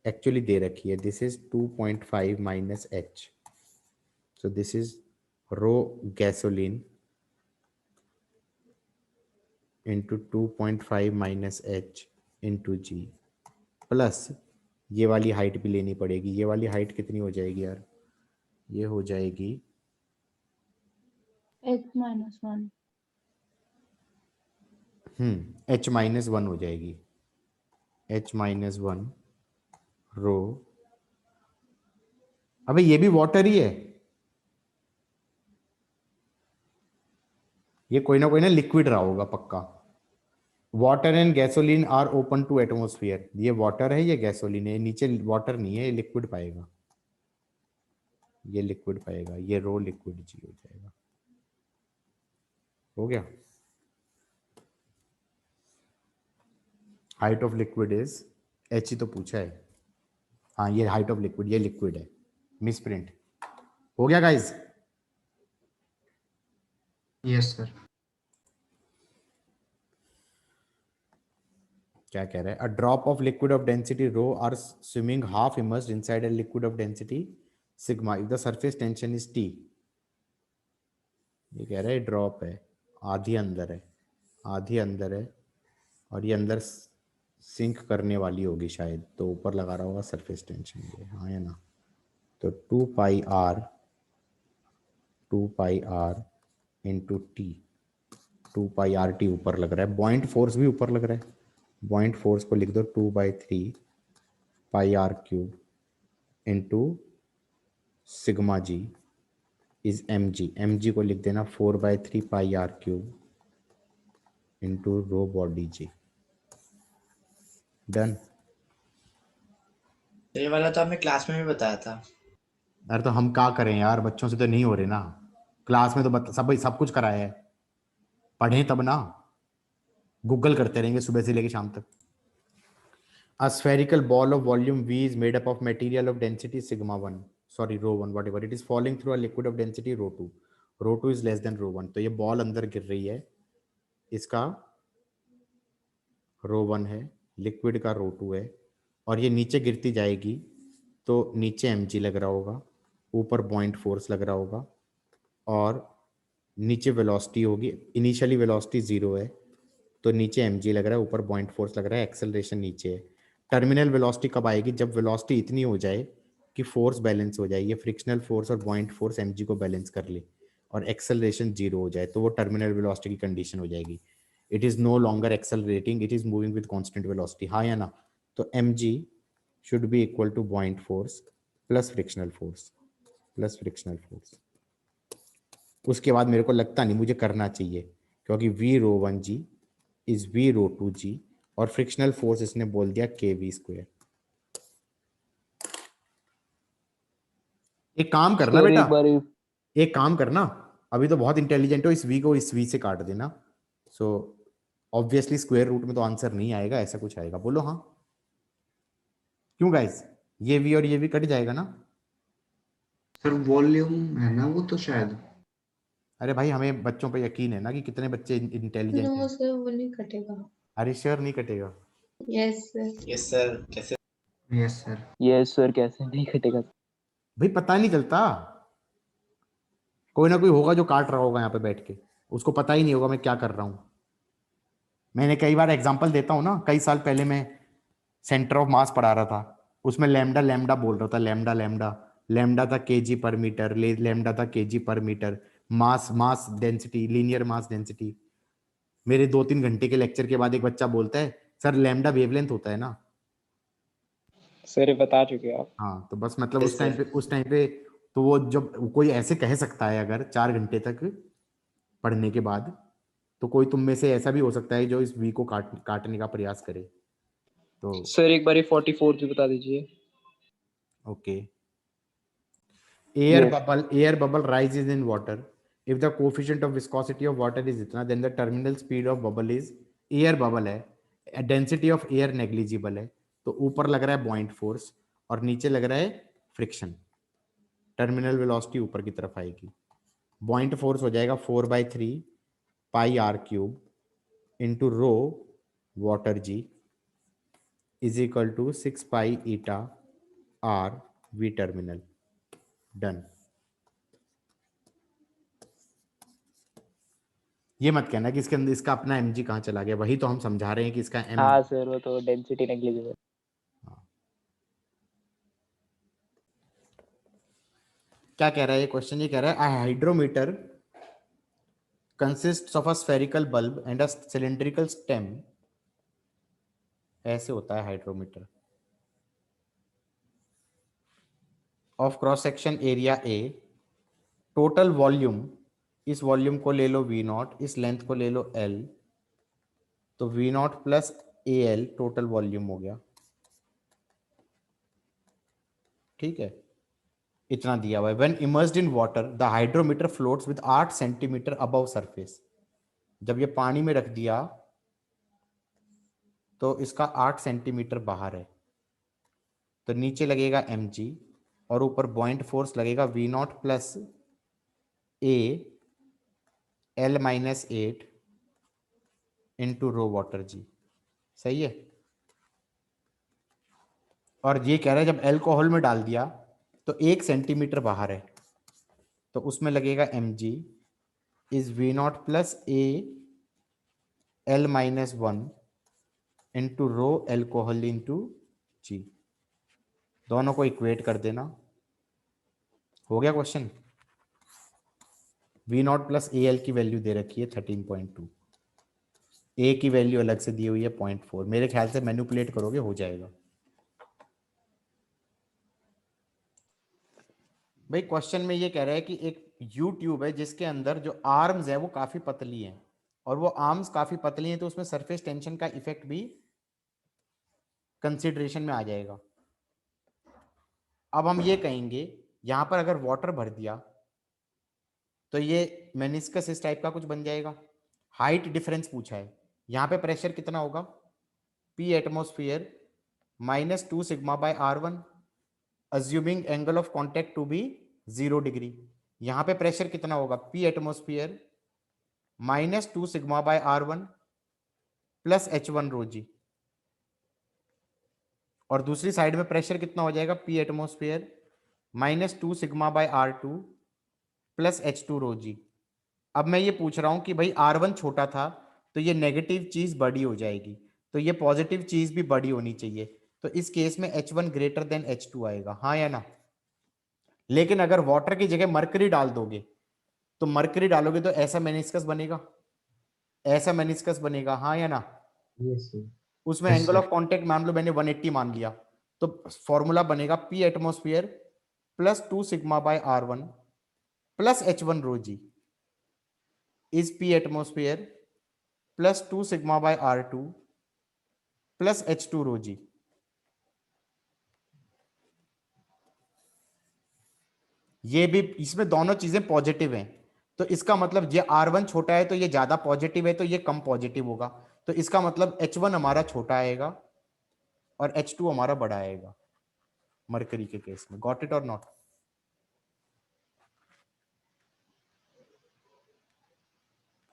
एक्चुअली दे रखी है, this is 2.5 minus H, so this is rho gasoline into 2.5 minus H into G, plus ये वाली हाइट भी लेनी पड़ेगी। ये वाली हाइट कितनी हो जाएगी यार, ये हो जाएगी H-1. h-1 हो जाएगी, h-1 रो, अबे ये भी वाटर ही है, ये कोई ना लिक्विड रहा होगा पक्का। Water and gasoline are open to atmosphere, ये वाटर है, ये गैसोलीन है, नीचे वाटर नहीं है, ये लिक्विड पाएगा, ये लिक्विड पाएगा, ये रो लिक्विड जी हो जाएगा। हो गया। Height of liquid is h ही तो पूछा है। हाँ ये हाइट ऑफ लिक्विड, ये लिक्विड है, मिस प्रिंट हो गया गाइस। Yes sir. क्या कह रहा है? A drop of liquid of density rho r swimming half immersed inside a liquid of density sigma if the surface tension is T. ये कह रहा है ड्रॉप है, आधी अंदर है, आधी अंदर है, और ये अंदर सिंक करने वाली होगी शायद, तो ऊपर लगा रहा होगा सरफेस टेंशन ये, हाँ या ना? तो 2 pi r into T, 2 pi r T ऊपर लग रहा है, बॉइंट फोर्स भी ऊपर लग रहा है, बॉइंट फोर्स को लिख दो 2/3 pi r cube into sigma g is m g को लिख देना 4/3 pi r cube into rho body g. Done. ये वाला तो आपने क्लास में भी बताया था। अरे तो हम क्या करें यार, बच्चों से तो नहीं हो रहे ना, क्लास में तो सब कुछ कराया है, पढ़ें तब ना, गूगल करते रहेंगे सुबह से लेके शाम तक। A spherical ball of volume V is made up of material of density sigma 1, sorry rho 1 whatever, it is falling through a liquid of density rho 2, rho 2 is less than rho 1, तो ये बॉल अंदर गिर रही है, इसका rho 1 है, लिक्विड का rho 2 है, और ये नीचे गिरती जाएगी तो नीचे mg लग रहा होगा, ऊपर पॉइंट फोर्स लग रहा होगा, और नीचे वेलोसिटी होगी, इनिशियली वेलोसिटी 0 है तो नीचे mg लग रहा है, ऊपर पॉइंट फोर्स लग रहा है, एक्सेलरेशन नीचे है। टर्मिनल वेलोसिटी कब आएगी? जब वेलोसिटी इतनी हो जाए कि फोर्स बैलेंस हो जाए, ये फ्रिक्शनल फोर्स और पॉइंट फोर्स mg को बैलेंस कर ले और एक्सेलरेशन 0 हो जाए, तो वो टर्मिनल वेलोसिटी की कंडीशन हो जाएगी। It is no longer accelerating, it is moving with constant velocity, हाँ या ना? तो mg should be equal to point force plus frictional force, plus frictional force. उसके बाद मेरे को लगता नहीं मुझे करना चाहिए, क्योंकि v rho 1g is v rho 2g, और फ्रिक्शनल फोर्स इसने बोल दिया kv²। एक काम करना सर बेटा, एक बार एक काम करना, अभी तो बहुत इंटेलिजेंट हो, इस v को इस v से काट देना, सो ऑब्वियसली स्क्वायर रूट में तो आंसर नहीं आएगा, ऐसा कुछ आएगा, बोलो हाँ। क्यों गाइस, ये v और ये v कट जाएगा ना? सर वॉल्यूम है ना वो तो शायद। अरे भाई हमें बच्चों पे यकीन है ना कि कितने बच्चे इंटेलिजेंट नो हैं। सर, वो नहीं कटेगा। अरे श्योर नहीं कटेगा? Yes sir. Yes sir. कैसे? Yes sir. यस सर, कैसे नहीं कटेगा? भाई पता नहीं चलता, कोई ना कोई होगा जो काट रहा होगा यहाँ पे बैठ के, उसको पता ही नहीं होगा मैं क्या कर रहा हूँ। मैंने कई बार एग्जांपल देता हूँ ना, कई साल पहले मैं सेंटर ऑफ मास पढ़ा रहा था, उसमें लैम्डा लैम्डा बोल रहा था, लैम्डा लैम्डा, लैम्डा था केजी पर मीटर, लैम्डा था kg per metre, mass mass density, linear mass density. मेरे 2-3 घंटे के लेक्चर के बाद एक बच्चा बोलता है सर लैम्डा वेवलेंथ होता है ना? सर ये बता चुके आप। हाँ तो बस मतलब Yes, sir. उस टाइम पे तो वो जब कोई ऐसे कह सकता है अगर 4 घंटे तक पढ़ने के बाद, तो कोई तुम में से ऐसा भी हो सकता है जो इस वी को काटने का प्रयास करे। तो सर एक बार 44 भी बता दीजिए। Okay, air Yes. Bubble rises in water if the coefficient of viscosity of water is इतना, then the terminal speed of bubble is, air bubble है, डेंसिटी ऑफ एयर नेग्लिजिबल है, तो ऊपर लग रहा है पॉइंट फोर्स और नीचे लग रहा है फ्रिक्शन, टर्मिनल वेलोसिटी ऊपर की तरफ आएगी, पॉइंट फोर्स हो जाएगा 4/3 pi r cube into rho water g is equal to 6 pi r v terminal. Done. ये मत कहना कि इसके अंदर इसका अपना mg कहाँ चला गया, वही तो हम समझा रहे हैं कि इसका m। हाँ सर, वो तो डेंसिटी नेग्लिजिबल। क्या कह रहा है ये क्वेश्चन? ये कह रहा है a hydrometer consists of a spherical bulb and a cylindrical stem. ऐसे होता है hydrometer, of cross section area A, total volume, इस वॉल्यूम को ले लो V नॉट, इस लेंथ को ले लो L, तो V not plus AL total volume हो गया। ठीक है, इतना दिया हुआ है। When immersed in water the hydrometer floats with 8 centimetre above surface. जब ये पानी में रख दिया तो इसका 8 सेंटीमीटर बाहर है, तो नीचे लगेगा mg और ऊपर बॉइंट फोर्स लगेगा V not plus A L minus 8 into rho water g. सही है। और ये कह रहा है जब एल्कोहल में डाल दिया तो 1 सेंटीमीटर बाहर है, तो उसमें लगेगा mg is V not plus A L minus 1 into rho alcohol into g. दोनों को इक्वेट कर देना, हो गया question. V not plus AL की वैल्यू दे रखी है 13.2, A की वैल्यू अलग से दी हुई है 0.4। मेरे ख्याल से मैनिपुलेट करोगे हो जाएगा। भाई क्वेश्चन में ये कह रहा है कि एक यू ट्यूब है जिसके अंदर जो आर्म्स है वो काफी पतली हैं, और वो आर्म्स काफी पतली हैं, तो उसमें सरफेस टेंशन का इफेक्ट भी कंसिडरेशन में आ जाएगा। अब हम ये कहेंगे यहां पर अगर वाटर भर दिया तो ये मेनिस्कस इस टाइप का कुछ बन जाएगा। हाइट डिफरेंस पूछा है, यहां पे प्रेशर कितना होगा, P atmosphere minus 2 sigma by R1, assuming angle of contact to be 0 degree. यहां पे प्रेशर कितना होगा, P atmosphere minus 2 sigma by R1 plus H1 rho G. और दूसरी साइड में प्रेशर कितना हो जाएगा, P atmosphere minus 2 sigma by R2 plus H2 rho G. अब मैं ये पूछ रहा हूं कि भाई R1 छोटा था तो ये नेगेटिव चीज बड़ी हो जाएगी, तो ये पॉजिटिव चीज भी बड़ी होनी चाहिए, तो इस केस में H1 ग्रेटर देन H2 आएगा, हाँ या ना। लेकिन अगर वाटर की जगह मरकरी डाल दोगे तो मरकरी डालोगे तो ऐसा मेनिस्कस बनेगा, ऐसा मेनिस्कस बनेगा, हाँ या ना। Yes sir. उसमें Yes, angle sir. Of contact मान लो मैंने 180 मान लिया, तो फॉर्मूला बनेगा P atmosphere plus 2 sigma by R1 plus H1 rho G is P atmosphere plus 2 sigma by R2 plus H2 rho G. ये भी, इसमें दोनों चीजें पॉजिटिव हैं, तो इसका मतलब ये R1 छोटा है तो ये ज्यादा पॉजिटिव है, तो ये कम पॉजिटिव होगा, तो इसका मतलब H1 हमारा छोटा आएगा और H2 हमारा बड़ा आएगा मरकरी के केस में। गॉट इट और नॉट।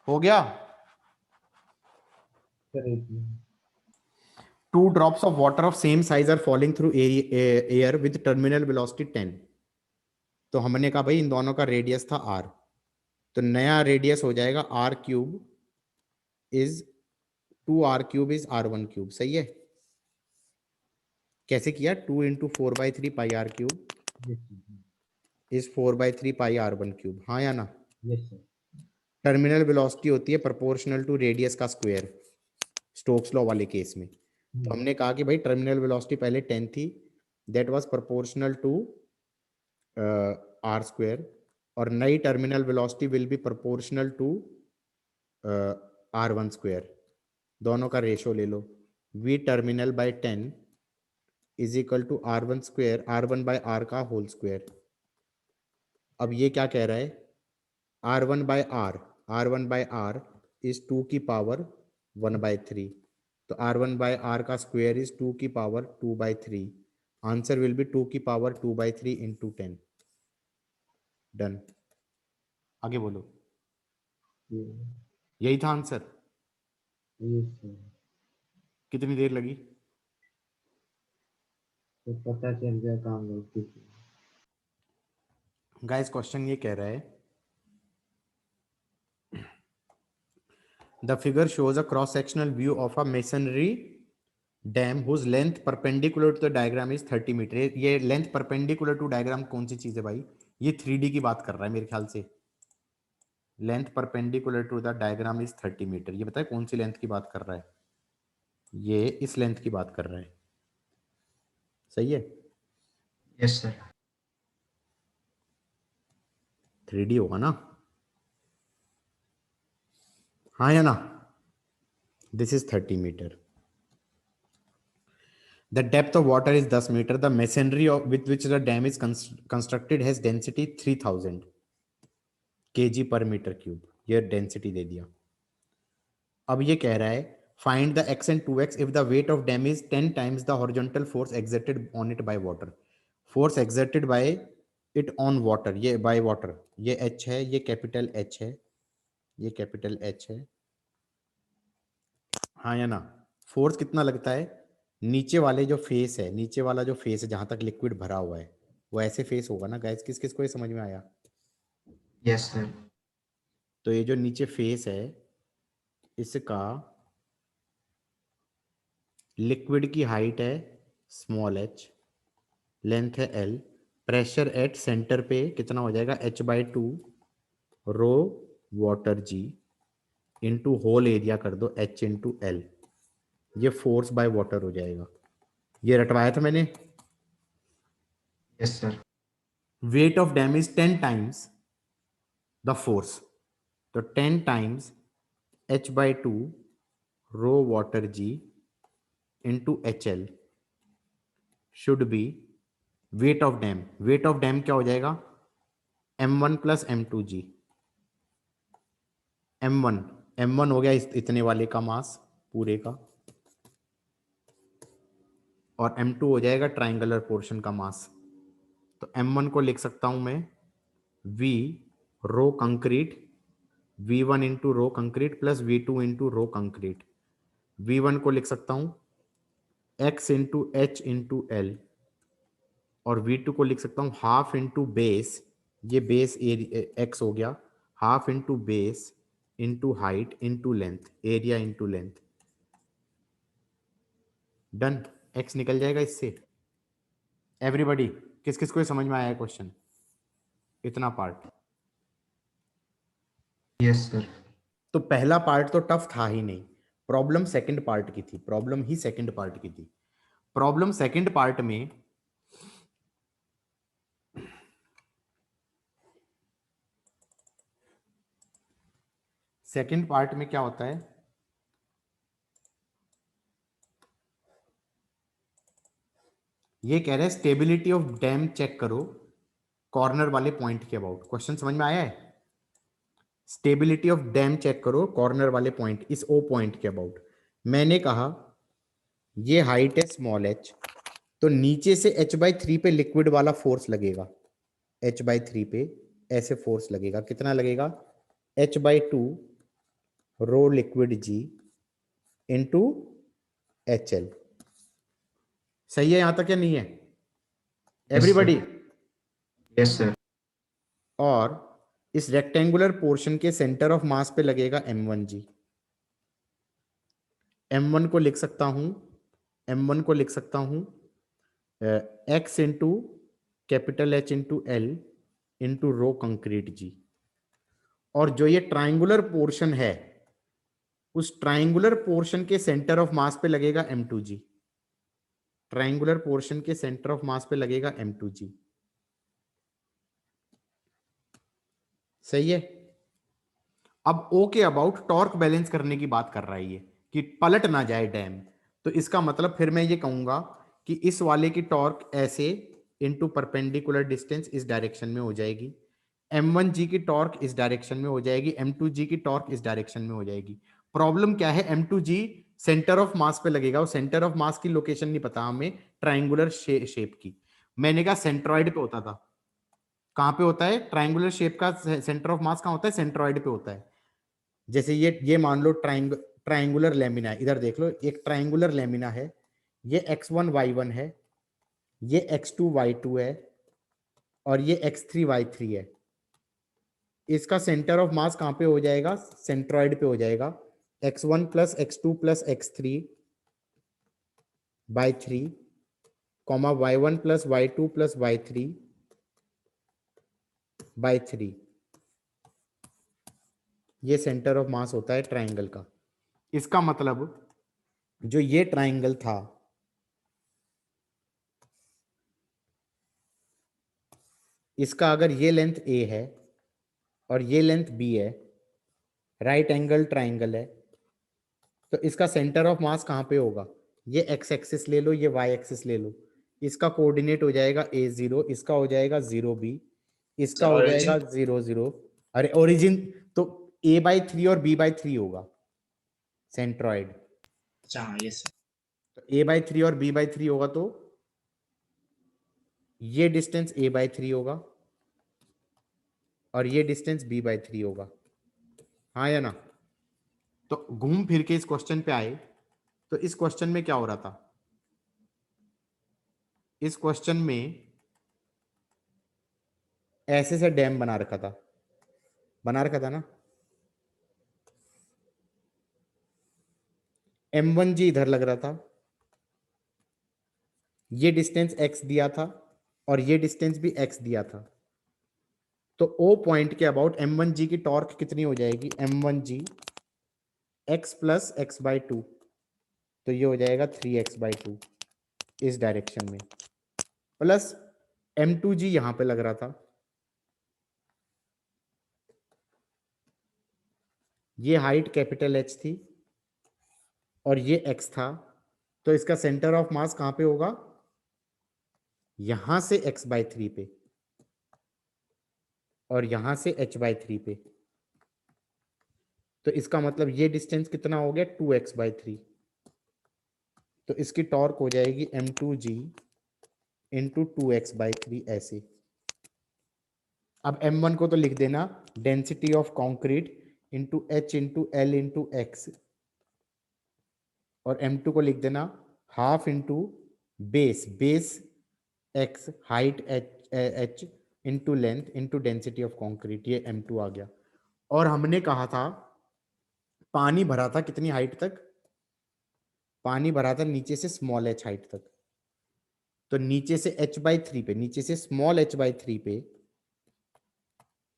हो गया। Two drops of water of same size are falling through air with terminal velocity 10। तो हमने कहा भाई इन दोनों का रेडियस था r, तो नया रेडियस हो जाएगा r cube is 2r cube is r1 cube. सही है। कैसे किया, 2 into 4/3 pi r cube is 4/3 pi r1 cube, हाँ या ना। Yes sir. टर्मिनल वेलोसिटी होती है प्रोपोर्शनल टू रेडियस का स्क्वायर, स्टोक्स लॉ वाले केस में। तो हमने कहा कि भाई टर्मिनल वेलोसिटी पहले 10 थी, that was proportional to R square, और नई terminal velocity will be proportional to R1 square. दोनों का रेशो ले लो, V terminal by 10 is equal to R1 square, R1 by R का होल स्क्वायर। अब ये क्या कह रहा है, R1 by R, R1 by R is 2 की पावर 1/3, तो R1 बाय R का स्क्वायर इज 2 की पावर 2/3। आंसर विल बी 2 की पावर 2/3 इंटू 10। डन। आगे बोलो। यही था आंसर। Yes sir. कितनी देर लगी, तो पता चल गया काम लोग। गाइस क्वेश्चन ये कह रहा है, the figure shows a cross sectional view of a masonry dam whose length perpendicular to the diagram is 30 metre. ये लेंथ परपेंडिकुलर टू डायग्राम कौन सी चीज है भाई, ये 3D की बात कर रहा है मेरे ख्याल से। Length perpendicular to the diagram is 30 metre, ये बताए कौन सी लेंथ की बात कर रहा है, ये इस लेंथ की बात कर रहा है। सही है। Yes sir. 3D होगा ना, हाँ या ना? This is 30 metre. The depth of water is 10 meter. The masonry with which the dam is constructed has density 3000 kg per meter cube. ये डेंसिटी दे दिया. अब ये कह रहा है find the x and 2x if the weight of dam is 10 times the horizontal force exerted on it by water. Force exerted by it on water, ये by water, ये h है, ये कैपिटल h है, ये कैपिटल h है, हाँ या ना? फोर्स कितना लगता है? नीचे वाले जो फेस है, नीचे वाला जो फेस है जहां तक लिक्विड भरा हुआ है वो ऐसे फेस होगा ना गाइस. किस किस को ये समझ में आया? यस सर. तो ये जो नीचे फेस है इसका लिक्विड की हाइट है स्मॉल h, लेंथ है l, प्रेशर एट सेंटर पे कितना हो जाएगा? h/2 rho water g into whole area कर दो h इंटू l. ये फोर्स बाय वाटर हो जाएगा. ये रटवाया था मैंने. Yes sir. Weight of dam is 10 times the force, तो 10 times h/2 rho water g into HL should be weight of dam. Weight of dam क्या हो जाएगा? m1 plus m2g. m1 हो गया इतने वाले का मास पूरे का, और m2 हो जाएगा ट्राइंगुलर पोर्शन का मास. तो m1 को लिख सकता हूं मैं v rho concrete, v1 into rho concrete plus v2 into rho concrete. v1 को लिख सकता हूं x into h into l, और v2 को लिख सकता हूं हाफ इंटू बेस, ये बेस x हो गया, half into base into height into length, area into length. Done. x निकल जाएगा इससे. एवरीबॉडी किस किस को समझ में आया है क्वेश्चन? इतना पार्ट. Yes sir. तो पहला पार्ट तो टफ था ही नहीं, प्रॉब्लम सेकंड पार्ट की थी. प्रॉब्लम ही सेकंड पार्ट की थी. प्रॉब्लम सेकंड पार्ट में क्या होता है? ये कह रहे हैं स्टेबिलिटी ऑफ डैम चेक करो कॉर्नर वाले पॉइंट के अबाउट. क्वेश्चन समझ में आया है? स्टेबिलिटी ऑफ डैम चेक करो कॉर्नर वाले पॉइंट, इस ओ पॉइंट के अबाउट. मैंने कहा ये हाइट है स्मॉल h, तो नीचे से h/3 पे लिक्विड वाला फोर्स लगेगा. h/3 पे ऐसे फोर्स लगेगा. कितना लगेगा? h/2 रो लिक्विड g इंटू HL. सही है यहां तक या नहीं है एवरीबॉडी? Yes sir. और इस रेक्टेंगुलर पोर्शन के सेंटर ऑफ मास पे लगेगा m1g. m1 को लिख सकता हूं x into capital H into L into rho concrete g. और जो ये ट्राइंगुलर पोर्शन है उस ट्राइंगुलर पोर्शन के सेंटर ऑफ मास पे लगेगा m2g. ट्राइंगुलर पोर्शन के सेंटर ऑफ मास पे लगेगा m2g. सही है. अब O के अबाउट टॉर्क बैलेंस करने की बात कर रहा है ये, कि पलट ना जाए डैम. तो इसका मतलब फिर मैं ये कहूंगा कि इस वाले की टॉर्क ऐसे इनटू परपेंडिकुलर डिस्टेंस इस डायरेक्शन में हो जाएगी, m1g की टॉर्क इस डायरेक्शन में हो जाएगी, m2g की टॉर्क इस डायरेक्शन में हो जाएगी. प्रॉब्लम क्या है? m2g सेंटर ऑफ मास पे लगेगा. वो सेंटर ऑफ मास की लोकेशन नहीं पता हमें ट्राइंगुलर शेप की. मैंने कहा सेंट्रॉइड पे होता था. कहां पे होता है? ट्राइंगुलर शेप का सेंटर ऑफ मास कहां होता है? सेंट्रॉइड पे होता है. जैसे ये मान लो ट्राइंगुलर लेमिना है. इधर देख लो, एक ट्राइंगुलर लेमिना है. ये x1 y1 है, ये x2 y2 है, और ये x3 y3 है. इसका सेंटर ऑफ मास कहां पे हो जाएगा? सेंट्रॉइड पे हो जाएगा. x1 plus x2 plus x3 by 3 comma y1 plus y2 plus y3 by 3. ये सेंटर ऑफ मास होता है ट्राइंगल का. इसका मतलब जो ये ट्राइंगल था इसका अगर ये लेंथ a है और ये लेंथ b है, राइट एंगल ट्राइंगल है, तो इसका सेंटर ऑफ मास कहाँ पे होगा? ये x एक्सिस ले लो, ये y एक्सिस ले लो, इसका कोऑर्डिनेट हो जाएगा a0, इसका हो जाएगा 0b, इसका सर हो origin? जाएगा 0 0। अरे ओरिजिन तो a/3 और b/3 होगा सेंट्रॉइड, अच्छा हाँ ये सर। तो a/3 और b/3 होगा, तो ये डिस्टेंस a/3 होगा और ये डिस्टेंस b/3 होगा, हाँ या ना? तो घूम फिर के इस क्वेश्चन पे आए, तो इस क्वेश्चन में क्या हो रहा था? इस क्वेश्चन में ऐसे से डैम बना रखा था ना, m1g इधर लग रहा था, ये डिस्टेंस x दिया था और ये डिस्टेंस भी x दिया था, तो O पॉइंट के अबाउट m1g की टॉर्क कितनी हो जाएगी? m1g x प्लस x/2, तो ये हो जाएगा 3x/2 इस डायरेक्शन में, प्लस m2g यहां पे लग रहा था, ये हाइट कैपिटल H थी और ये x था, तो इसका सेंटर ऑफ मास कहां पे होगा? यहां से x/3 पे और यहां से h/3 पे, तो इसका मतलब ये डिस्टेंस कितना हो गया? 2x/3, तो इसकी टॉर्क हो जाएगी m2g इंटू 2x/3 ऐसे। अब m1 को तो लिख देना density of concrete into h into L into x, और m2 को लिख देना half into base x height h into length into density of concrete, ये m2 आ गया। और हमने कहा था पानी भरा था कितनी हाइट तक? पानी भरा था नीचे से स्मॉल h हाइट तक, तो नीचे से h/3 पे, नीचे से स्मॉल h/3 पे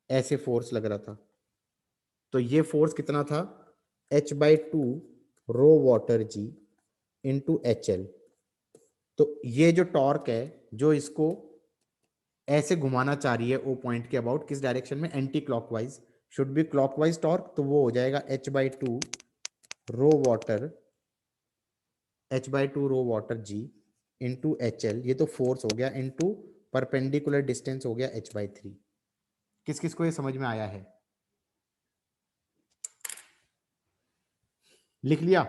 ऐसे फोर्स लग रहा था, तो ये फोर्स कितना था? h/2 रो वाटर जी इंटू HL। तो ये जो टॉर्क है जो इसको ऐसे घुमाना चाह रही है ओ पॉइंट के अबाउट, किस डायरेक्शन में? Anti clockwise, should be clockwise torque, तो वो हो जाएगा h/2 रो वाटर जी इंटू HL, ये तो फोर्स हो गया, इंटू परपेंडिकुलर डिस्टेंस हो गया h/3। किस किस को ये समझ में आया है? लिख लिया?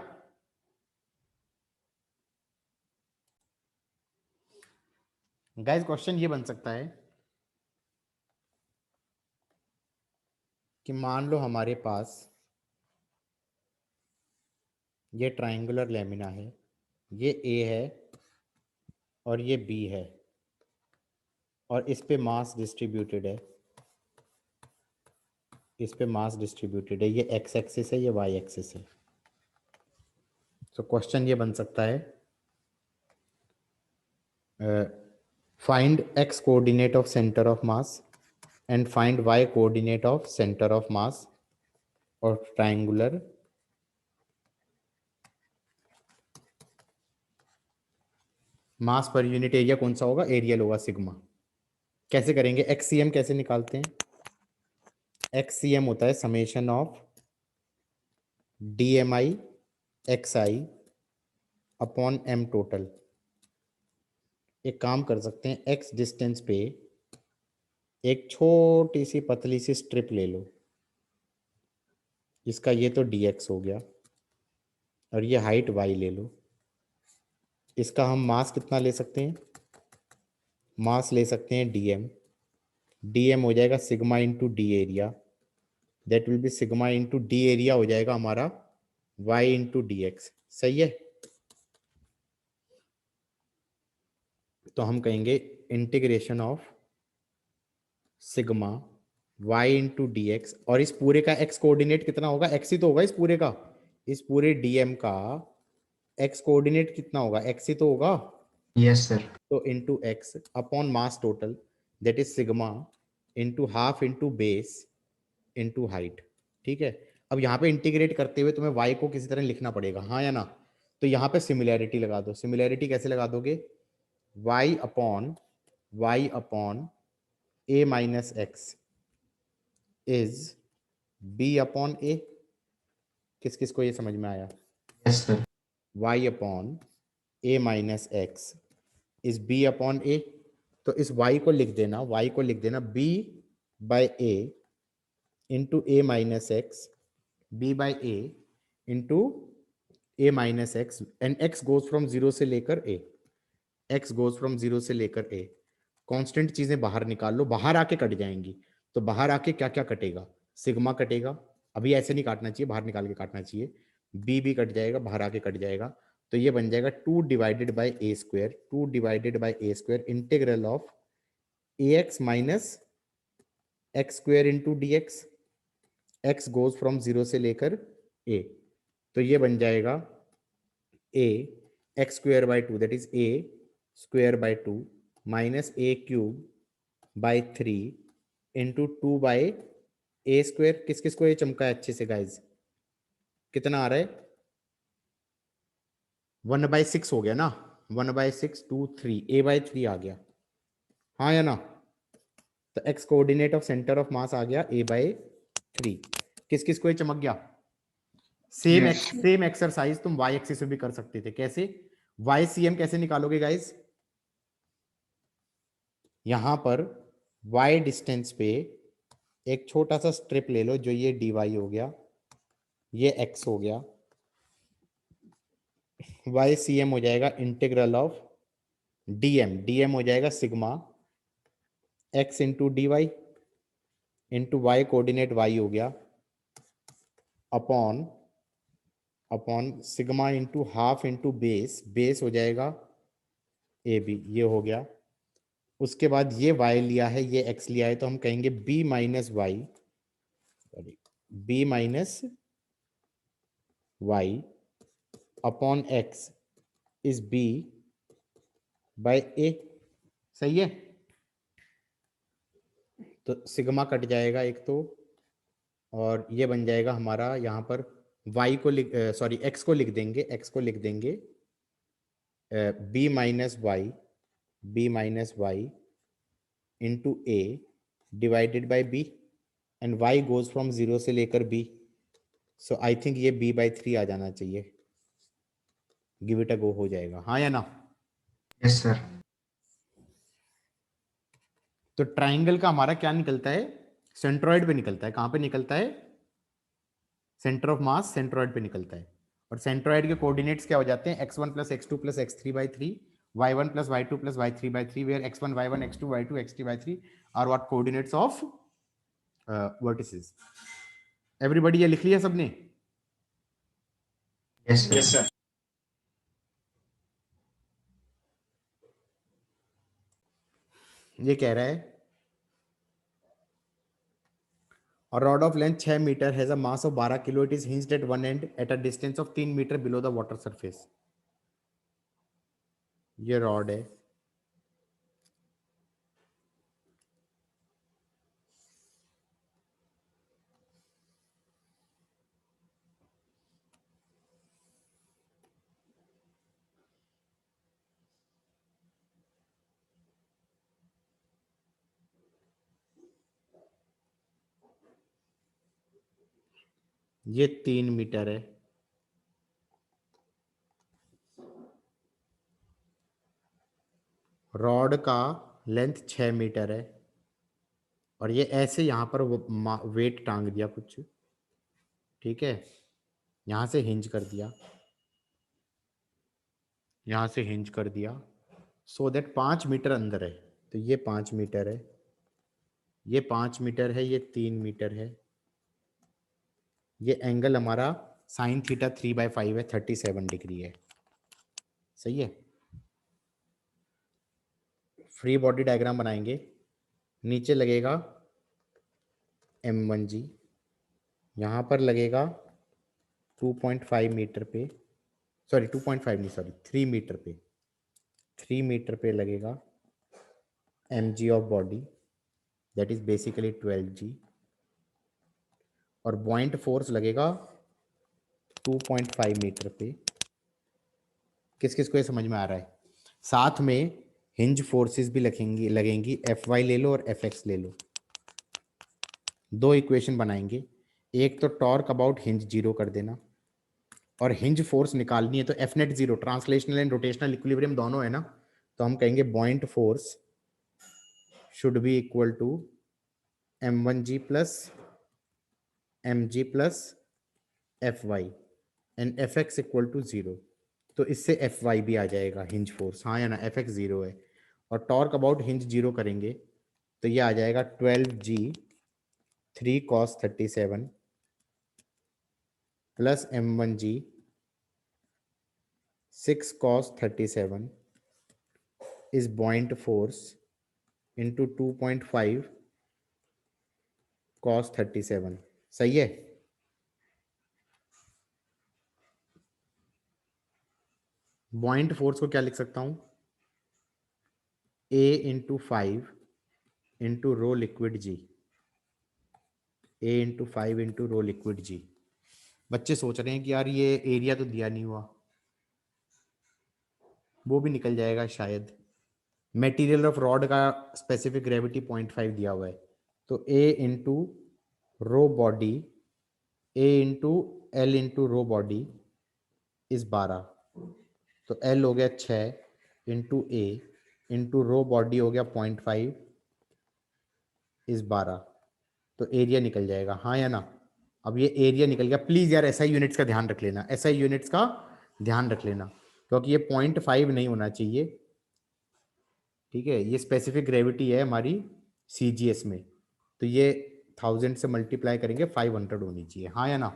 गाइस क्वेश्चन ये बन सकता है कि मान लो हमारे पास ये ट्रायंगुलर लेमिना है, ये A है और ये B है, और इस पे मास डिस्ट्रीब्यूटेड है, इस पे मास डिस्ट्रीब्यूटेड है, ये x एक्सिस है, ये y एक्सिस है। तो क्वेश्चन ये बन सकता है find x coordinate of centre of mass and find y coordinate of centre of मास और ट्रायंगुलर मास पर यूनिट एरिया कौन सा होगा? एरियल होगा सिग्मा। कैसे करेंगे? XCM कैसे निकालते हैं? XCM होता है summation of DMI XI upon M total. एक काम कर सकते हैं, X डिस्टेंस पे एक छोटी सी पतली सी स्ट्रिप ले लो, इसका ये तो dx हो गया, और ये हाइट y ले लो, इसका हम मास कितना ले सकते हैं? मास ले सकते हैं dm हो जाएगा sigma into D area, that will be sigma into D area हो जाएगा हमारा y इंटू dx। सही है? तो हम कहेंगे integration of sigma y into D x, और इस पूरे का x कोऑर्डिनेट कितना होगा? x ही तो होगा इस पूरे का, इस पूरे dm का x कोऑर्डिनेट कितना होगा? x ही तो होगा, यस सर। तो into x upon mass total, that is sigma into half into base into height. ठीक है, अब यहाँ पे इंटीग्रेट करते हुए तुम्हें y को किसी तरह लिखना पड़ेगा, हाँ या ना? तो यहाँ पे सिमिलैरिटी लगा दो। सिमिलैरिटी कैसे लगा दोगे? y upon a minus x is b upon a. किस किस को ये समझ में आया? यस सर। y upon a minus x is b upon a। तो इस y को लिख देना, b by a into a minus x, b by a into a minus x, and x goes from 0 से लेकर a, x गोज फ्रॉम 0 से लेकर a। कांस्टेंट चीजें बाहर निकाल लो, बाहर आके कट जाएंगी। तो बाहर आके क्या क्या कटेगा? सिग्मा कटेगा, अभी ऐसे नहीं काटना चाहिए, बाहर निकाल के काटना चाहिए। b भी कट जाएगा, बाहर आके कट जाएगा। तो ये बन जाएगा 2 divided by A square, 2 divided by A square integral of ax minus X square into D X. X goes from 0 से लेकर a। तो ये बन जाएगा a X square by 2, that is a square by 2 minus a cube by 3 into 2 by a square. किस किस को ये चमका है अच्छे से गाइज? कितना आ रहा है? 1/6 हो गया ना, 1/6 2 3, a/3 आ गया, हाँ या ना? तो x coordinate of centre of mass आ गया a/3। किस किस को ये चमक गया? सेम एक्सरसाइज तुम y एक्सिस पे भी कर सकते थे। कैसे? YCM कैसे निकालोगे गाइज? यहां पर y डिस्टेंस पे एक छोटा सा स्ट्रिप ले लो, जो ये dy हो गया, ये x हो गया। YCM हो जाएगा इंटीग्रल ऑफ dm हो जाएगा sigma x into D Y into Y, coordinate y हो गया, upon sigma into half into base हो जाएगा AB, ये हो गया। उसके बाद ये y लिया है, ये x लिया है, तो हम कहेंगे b minus y upon x is b by a। सही है? तो सिग्मा कट जाएगा एक तो, और ये बन जाएगा हमारा, यहाँ पर y को x को लिख देंगे b minus Y into a divided by b, and y goes from 0 से लेकर b। सो आई थिंक ये b/3 आ जाना चाहिए। गिव इट अ गो, हो जाएगा, हाँ या ना? Yes sir. तो ट्राइंगल का हमारा क्या निकलता है? सेंट्रॉइड पे निकलता है। कहां पे निकलता है? सेंटर ऑफ मास सेंट्रॉइड पे निकलता है। और सेंट्रॉइड के कोऑर्डिनेट्स क्या हो जाते हैं? x1 plus x2 plus x3/3, y1 plus y2 plus y3/3, where x1 y1 x2 y2 x3/3 are what coordinates of vertices. Everybody ये लिख लिया सबने? Yes yes sir. ये कह रहा है a rod of length 6 meter has a mass of 12 kilo. It is hinged at one end at a distance of 3 meter below the water surface. ये रॉड है, ये 3 मीटर है, रॉड का लेंथ 6 मीटर है, और ये ऐसे यहां पर वेट टांग दिया कुछ, ठीक है, यहां से हिंज कर दिया, यहां से हिंज कर दिया, सो दैट 5 मीटर अंदर है। तो ये 5 मीटर है, ये 5 मीटर है, ये 3 मीटर है। ये एंगल हमारा साइन थीटा 3/5 है, 37 डिग्री है। सही है? फ्री बॉडी डायग्राम बनाएंगे। नीचे लगेगा M1G, यहाँ पर लगेगा 2.5 मीटर पे, सॉरी 2.5 नहीं, सॉरी 3 मीटर पे, 3 मीटर पे लगेगा mg of body, that is basically 12G, और बॉइंट फोर्स लगेगा 2.5 मीटर पे। किस किस को ये समझ में आ रहा है? साथ में हिंज फोर्सेस भी लगेंगी, Fy ले लो और Fx ले लो। दो इक्वेशन बनाएंगे, एक तो टॉर्क अबाउट हिंज जीरो कर देना और हिंज फोर्स निकालनी है तो F net zero, translational and rotational equilibrium दोनों है ना, तो हम कहेंगे buoyant force should be equal to m1g plus mg plus fy and fx equal to zero. तो इससे fy भी आ जाएगा हिंज फोर्स, हाँ या ना, fx जीरो है और टॉर्क अबाउट हिंज जीरो करेंगे तो ये आ जाएगा 12g 3 cos 37 plus m1g 6 cos 37 is buoyant force into 2.5 cos 37। सही है। buoyant फोर्स को क्या लिख सकता हूं, a into 5 into rho liquid g, a into 5 into rho liquid g. बच्चे सोच रहे हैं कि यार ये एरिया तो दिया नहीं हुआ, वो भी निकल जाएगा शायद। मटेरियल ऑफ रॉड का स्पेसिफिक ग्रेविटी 0.5 दिया हुआ है, तो a into rho body, a into L into rho body इस 12, तो L हो गया 6 इंटू ए इंटू रो बॉडी हो गया 0.5 इस 12, तो एरिया निकल जाएगा, हाँ या ना। अब ये एरिया निकल गया। प्लीज यार एसआई यूनिट्स का ध्यान रख लेना, एसआई यूनिट्स का ध्यान रख लेना, क्योंकि ये 0.5 नहीं होना चाहिए, ठीक है। ये स्पेसिफिक ग्रेविटी है हमारी सीजीएस में, तो ये 1000 से मल्टीप्लाई करेंगे 500 होनी चाहिए, हाँ या ना,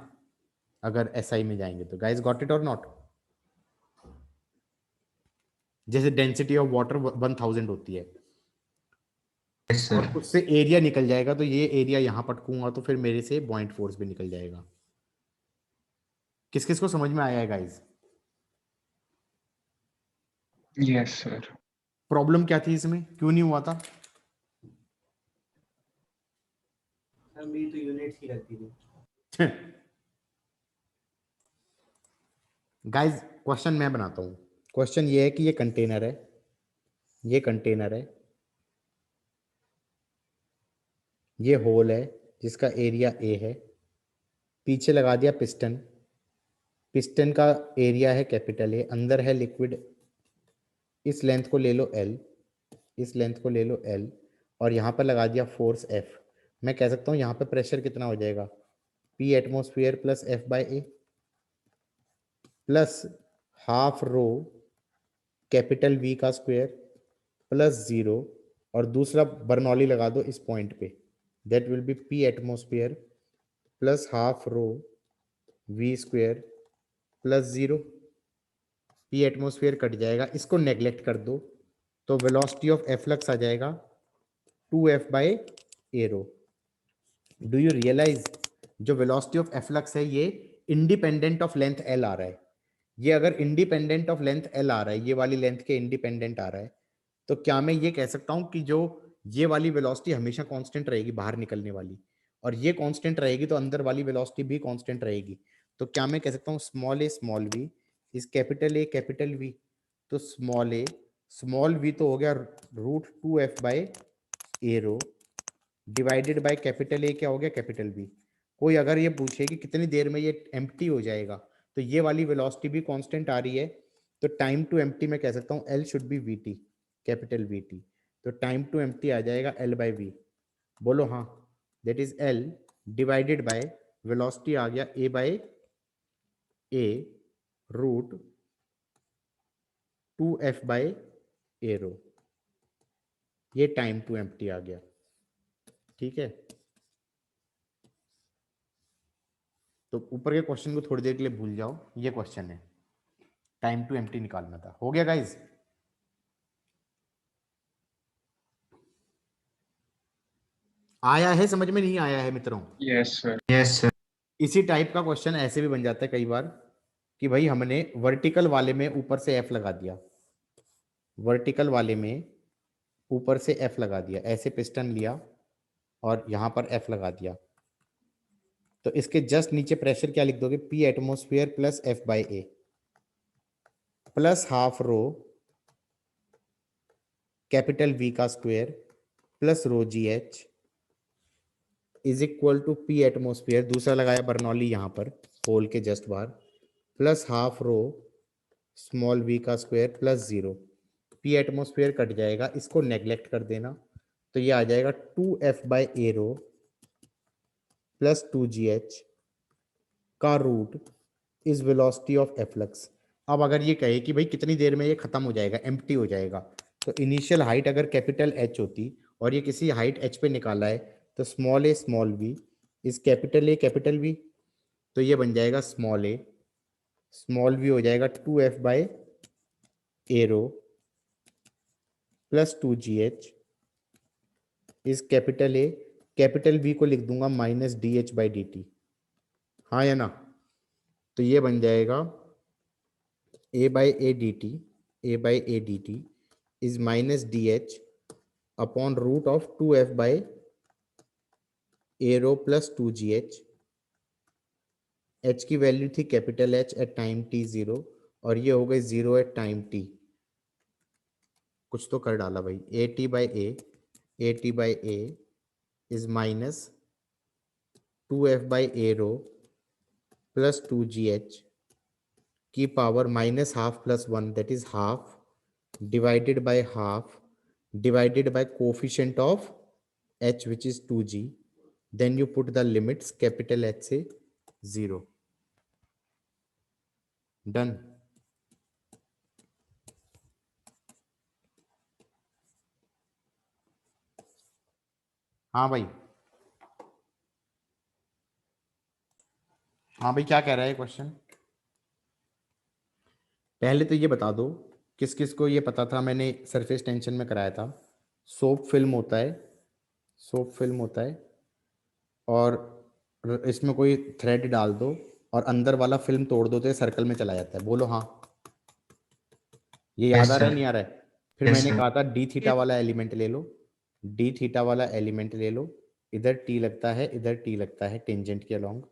अगर एसआई में जाएंगे तो। गाइस गॉट इट और नॉट? जैसे डेंसिटी ऑफ वाटर 1000 होती है यस और सर। उससे एरिया निकल जाएगा, तो ये एरिया यहां पटकूंगा तो फिर मेरे से बॉइंट फोर्स भी निकल जाएगा। किस किस को समझ में आया है गाइस? Yes, sir. प्रॉब्लम क्या थी इसमें, क्यों नहीं हुआ था? मेरी तो यूनिट्स की गलती थी। गाइस क्वेश्चन मैं बनाता हूं। क्वेश्चन ये है कि ये कंटेनर है, ये कंटेनर है, ये होल है जिसका एरिया ए है, पीछे लगा दिया पिस्टन, पिस्टन का एरिया है कैपिटल ए, अंदर है लिक्विड, इस लेंथ को ले लो L, इस लेंथ को ले लो L और यहाँ पर लगा दिया फोर्स F। मैं कह सकता हूँ यहाँ पे प्रेशर कितना हो जाएगा, P atmosphere plus F/A plus half rho capital V का स्क्वायर प्लस 0 और दूसरा बर्नौली लगा दो इस पॉइंट पे, that will be P atmosphere plus half row V square plus 0। P atmosphere cut जाएगा, इसको नेग्लेक्ट कर दो तो वेलोसिटी ऑफ एफ्लक्स आ जाएगा 2F/a rho. Do you realize जो वेलोसिटी ऑफ एफ्लक्स है ये इंडिपेंडेंट ऑफ लेंथ L आ रहा है। ये अगर इंडिपेंडेंट ऑफ लेंथ L आ रहा है, ये वाली लेंथ के इंडिपेंडेंट आ रहा है, तो क्या मैं ये कह सकता हूं कि जो ये वाली वेलोसिटी हमेशा कांस्टेंट रहेगी बाहर निकलने वाली, और ये कांस्टेंट रहेगी तो अंदर वाली वेलोसिटी भी कांस्टेंट रहेगी। तो क्या मैं कह सकता हूँ small v is capital A capital V, तो स्मॉल v तो हो गया √2F/a rho divided by capital A क्या हो गया कैपिटल V। कोई अगर ये पूछे कि कितनी देर में ये एम्प्टी हो जाएगा, तो ये वाली वेलोसिटी भी कांस्टेंट आ रही है, तो टाइम टू एम्प्टी मैं कह सकता हूँ L should be VT capital VT, तो टाइम टू एम्प्टी आ जाएगा L/V। बोलो हाँ, that is L divided by velocity आ गया A/A √2F/a रो, ये टाइम टू एम्प्टी आ गया, ठीक है। तो ऊपर के क्वेश्चन को थोड़ी देर के लिए भूल जाओ, ये क्वेश्चन है, टाइम टू एम्प्टी निकालना था। हो गया गाइज? आया है समझ में, नहीं आया है मित्रों? Yes, sir. Yes sir. इसी टाइप का क्वेश्चन ऐसे भी बन जाता है कई बार कि भाई हमने वर्टिकल वाले में ऊपर से F लगा दिया, वर्टिकल वाले में ऊपर से F लगा दिया, ऐसे पिस्टन लिया और यहां पर F लगा दिया, तो इसके जस्ट नीचे प्रेशर क्या लिख दोगे, P atmosphere plus F/a plus half rho capital V का square plus rho GH is equal to P atmosphere, दूसरा लगाया बर्नौली यहाँ पर होल के जस्ट बाहर, plus half rho small v का square plus 0। P atmosphere cut जाएगा, इसको नेग्लेक्ट कर देना, तो ये आ जाएगा 2f by A rho plus 2gh का root is velocity of efflux. अब अगर ये कहे कि भाई कितनी देर में ये खत्म हो जाएगा, एम्प्टी हो जाएगा, तो इनिशियल हाइट अगर कैपिटल H होती और ये किसी हाइट h पे निकाला है, तो small a small v is capital A capital V, तो ये बन जाएगा स्मॉल a स्मॉल v हो जाएगा 2f by A rho plus 2gh is capital A capital V को लिख दूंगा माइनस dh बाई dt, हाँ या ना? तो ये बन जाएगा a by A D T is minus dh upon root of 2f by A rho plus 2gh। h की वैल्यू थी capital H at time t0 और ये हो गई 0 एट टाइम t। कुछ तो कर डाला भाई, A T by A is minus 2f by A rho plus 2gh की power minus half plus 1 that is half divided by coefficient of h which is 2g, then you put the limits capital H से 0। डन। हाँ भाई, हाँ भाई क्या कह रहा है क्वेश्चन? पहले तो ये बता दो किस किस को ये पता था, मैंने सरफेस टेंशन में कराया था। सोप फिल्म होता है और इसमें कोई थ्रेड डाल दो और अंदर वाला फिल्म तोड़ दो तो ये सर्कल में चला जाता है। बोलो हाँ, ये याद आ रहा है नहीं आ रहा है? फिर मैंने कहा था डी थीटा वाला एलिमेंट ले लो, डी थीटा वाला एलिमेंट ले लो, इधर टी लगता है इधर टी लगता है टेंजेंट के अलोंग,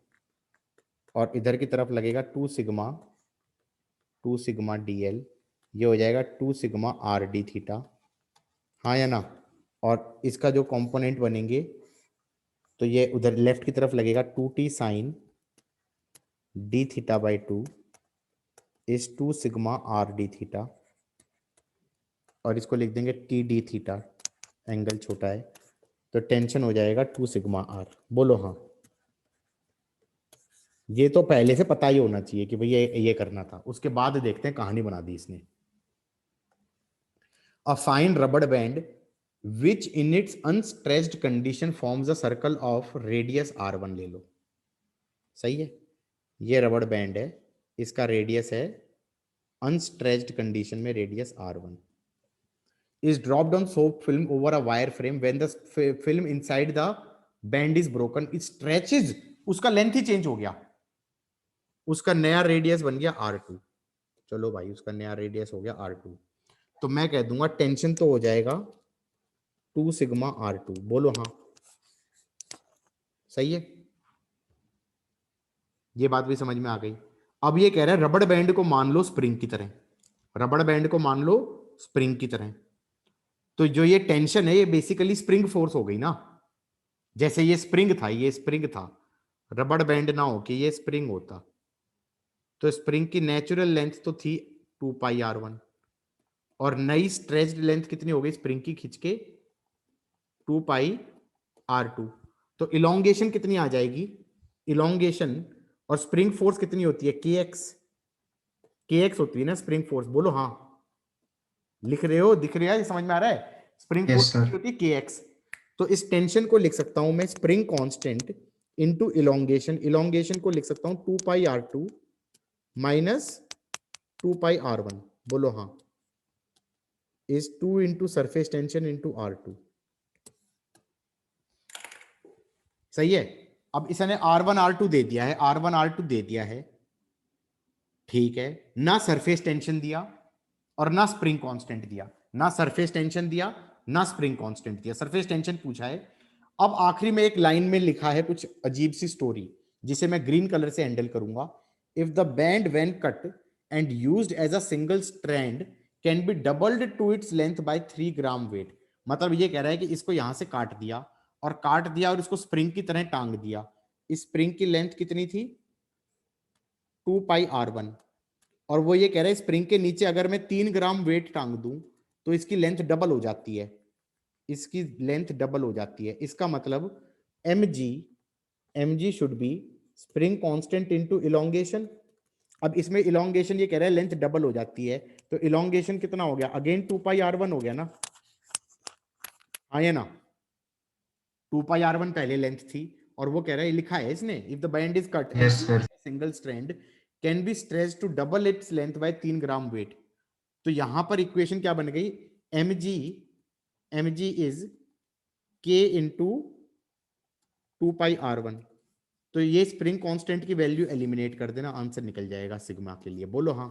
और इधर की तरफ लगेगा 2 सिग्मा डी एल, ये हो जाएगा 2 सिग्मा आर डी थीटा, हाँ या ना? और इसका जो कंपोनेंट बनेंगे तो ये उधर लेफ्ट की तरफ लगेगा 2t sine D theta by 2 is 2 sigma R D theta, और इसको लिख देंगे टी डी थीटा, एंगल छोटा है तो टेंशन हो जाएगा 2 सिग्मा आर। बोलो हाँ। ये तो पहले से पता ही होना चाहिए कि भाई ये करना था, उसके बाद देखते हैं कहानी बना दी इसने। A fine rubber band which in its unstretched condition forms a circle of radius r1 ले लो। सही है, ये रबर बैंड है, इसका रेडियस है अनस्ट्रेच्ड कंडीशन में radius r1 is dropped on soap film over a wire frame when the film inside the band is broken it stretches, उसका लेंथ ही चेंज हो गया, उसका नया रेडियस बन गया r2। चलो भाई उसका नया रेडियस हो गया r2, तो मैं कह दूंगा टेंशन तो हो जाएगा 2 सिग्मा r2। बोलो हाँ, सही है, ये बात भी समझ में आ गई। अब ये कह रहा है रबड़ बैंड को मान लो स्प्रिंग की तरह, रबड़ बैंड को मान लो स्प्रिंग की तरह, तो जो ये टेंशन है ये बेसिकली स्प्रिंग फोर्स हो गई ना। जैसे ये स्प्रिंग था, ये स्प्रिंग था, रबड़ बैंड ना हो कि ये स्प्रिंग होता, तो स्प्रिंग की नेचुरल लेंथ तो थी 2 पाई r1 और नई स्ट्रेच्ड लेंथ कितनी हो गई स्प्रिंग की खींच के 2 पाई r2, तो इलोंगेशन कितनी आ जाएगी, इलोंगेशन और स्प्रिंग फोर्स कितनी होती है kx होती है ना स्प्रिंग फोर्स। बोलो हाँ, लिख रहे हो, दिख रहा है, समझ में आ रहा है? स्प्रिंग फोर्स होती है kx, तो इस टेंशन को लिख सकता हूं मैं spring constant into elongation, elongation को लिख सकता हूं 2 पाई r2 माइनस 2 पाई r1। बोलो हाँ, is 2 into surface tension into r2। सही है। अब इसने r1 r2 दे दिया है, r1 r2 दे दिया है, ठीक है, ना सरफेस टेंशन दिया और ना स्प्रिंग कांस्टेंट दिया, ना सरफेस टेंशन दिया ना स्प्रिंग कांस्टेंट दिया, सरफेस टेंशन पूछा है। अब आखिरी में एक लाइन में लिखा है कुछ अजीब सी स्टोरी जिसे मैं ग्रीन कलर से हैंडल करूंगा। If the band when cut and used as a single strand can be doubled to its length by 3 gram weight. मतलब ये कह रहा है कि इसको यहां से काट दिया और काट दिया और इसको स्प्रिंग की तरह टांग दिया। इस स्प्रिंग की लेंथ कितनी थी? 2πr1। और वो ये कह रहा है स्प्रिंग के नीचे अगर मैं 3 ग्राम वेट टांग दूं तो इसकी लेंथ डबल हो जाती है, इसकी लेंथ डबल हो जाती है। इसका मतलब mg should B spring constant into elongation. अब इसमें इलोंगेशन ये कह रहा है लेंथ डबल हो जाती है, तो इलोंगेशन कितना हो गया? अगेन 2πr1 हो गया ना, हाँ ये ना 2πr1 पहले लेंथ थी, और वो कह रहा है, लिखा है इसने, if the band is cut Yes, sir. Single strand can be stretched to double its length by 3 gram weight. तो यहां पर इक्वेशन क्या बन गई? mg is k into 2πr1। तो ये स्प्रिंग कांस्टेंट की वैल्यू एलिमिनेट कर देना, आंसर निकल जाएगा सिग्मा के लिए। बोलो हाँ।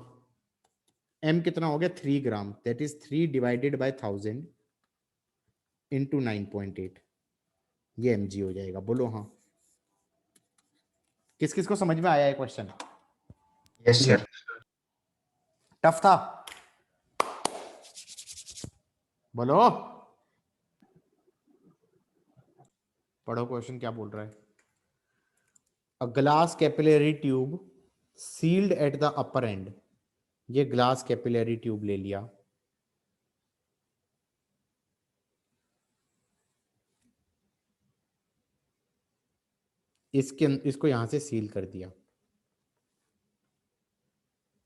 m कितना हो गया? 3 gram, that is 3 divided by 1000 into 9.8, ये mg हो जाएगा। बोलो हाँ। किस किस को समझ में आया है क्वेश्चन? Yes, sir. टफ था? बोलो, पढ़ो क्वेश्चन क्या बोल रहा है। A glass capillary tube sealed at the upper end. ये ग्लास कैपिलरी ट्यूब ले लिया, इसको यहां से सील कर दिया।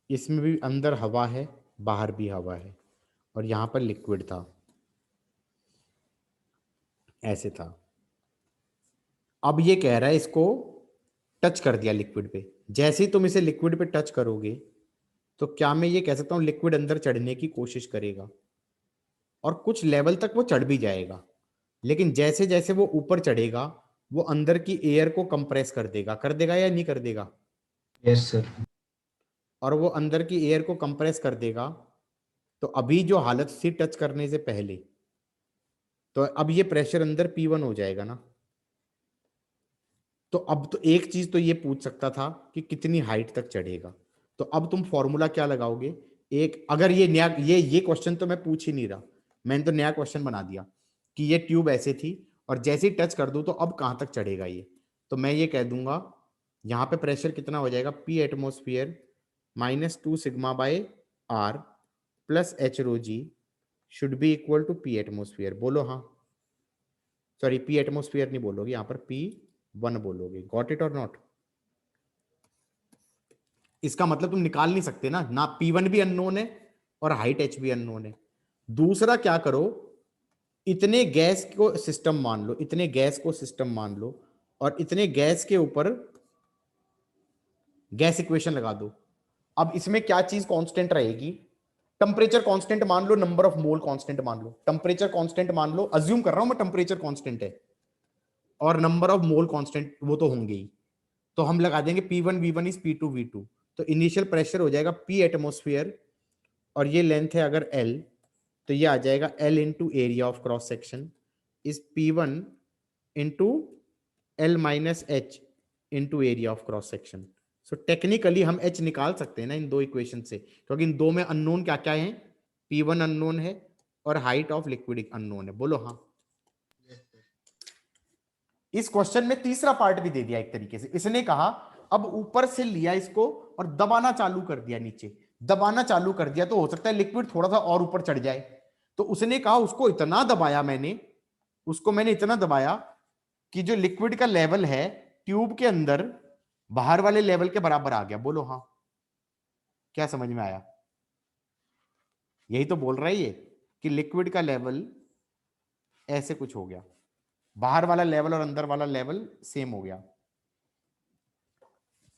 इसमें भी अंदर हवा है, बाहर भी हवा है, और यहां पर लिक्विड था, ऐसे था। अब ये कह रहा है इसको टच कर दिया लिक्विड पे। जैसे ही तुम इसे लिक्विड पे टच करोगे तो क्या मैं ये कह सकता हूं लिक्विड अंदर चढ़ने की कोशिश करेगा, और कुछ लेवल तक वो चढ़ भी जाएगा, लेकिन जैसे जैसे वो ऊपर चढ़ेगा वो अंदर की एयर को कंप्रेस कर देगा या नहीं कर देगा? Yes, sir. और वो अंदर की एयर को कंप्रेस कर देगा। तो अभी जो हालत थी टच करने से पहले, तो अब ये प्रेशर अंदर P1 हो जाएगा ना। तो अब तो एक चीज तो ये पूछ सकता था कि कितनी हाइट तक चढ़ेगा। तो अब तुम फॉर्मूला क्या लगाओगे? एक, अगर ये नया ये क्वेश्चन तो मैं पूछ ही नहीं रहा, मैंने तो नया क्वेश्चन बना दिया कि ये ट्यूब ऐसे थी और जैसे ही टच कर दूं तो अब कहां तक चढ़ेगा ये। तो मैं ये कह दूंगा यहां पे प्रेशर कितना हो जाएगा? P atmosphere -2 sigma by r plus h rho G should be equal to P atmosphere. बोलो हाँ। सॉरी, P एटमोस्फियर नहीं बोलोगे, यहाँ पर P1 बोलोगे। गॉट इट और नॉट? इसका मतलब तुम निकाल नहीं सकते ना P1 भी अननोन है और हाइट h भी अननोन है। दूसरा क्या करो, इतने गैस को सिस्टम मान लो, इतने गैस को सिस्टम मान लो, और इतने गैस के ऊपर गैस इक्वेशन लगा दो। अब इसमें क्या चीज कांस्टेंट रहेगी? टेम्परेचर कांस्टेंट मान लो, नंबर ऑफ मोल कांस्टेंट मान लो, टेम्परेचर कांस्टेंट मान लो, अज्यूम कर रहा हूं मैं टेम्परेचर कांस्टेंट है, और नंबर ऑफ मोल कांस्टेंट वो तो होंगे ही। तो हम लगा देंगे P1 V1 is P2 V2। तो इनिशियल प्रेशर हो जाएगा P एटमोस्फियर, और ये लेंथ है अगर L, तो ये आ जाएगा L into area of cross section is P1 into L minus H into area of cross section. So technically हम H निकाल सकते हैं ना इन दो इक्वेशन से, क्योंकि इन दो में अननोन क्या क्या है? P1 अननोन है और हाइट ऑफ लिक्विड अननोन है। बोलो हाँ। इस क्वेश्चन में तीसरा पार्ट भी दे दिया एक तरीके से। इसने कहा अब ऊपर से लिया इसको और दबाना चालू कर दिया, नीचे दबाना चालू कर दिया, तो हो सकता है लिक्विड थोड़ा सा और ऊपर चढ़ जाए। तो उसने कहा उसको इतना दबाया मैंने, इतना दबाया कि जो लिक्विड का लेवल है ट्यूब के अंदर बाहर वाले लेवल के बराबर आ गया। बोलो हाँ। क्या समझ में आया? यही तो बोल रहा है ये कि लिक्विड का लेवल ऐसे कुछ हो गया, बाहर वाला लेवल और अंदर वाला लेवल सेम हो गया।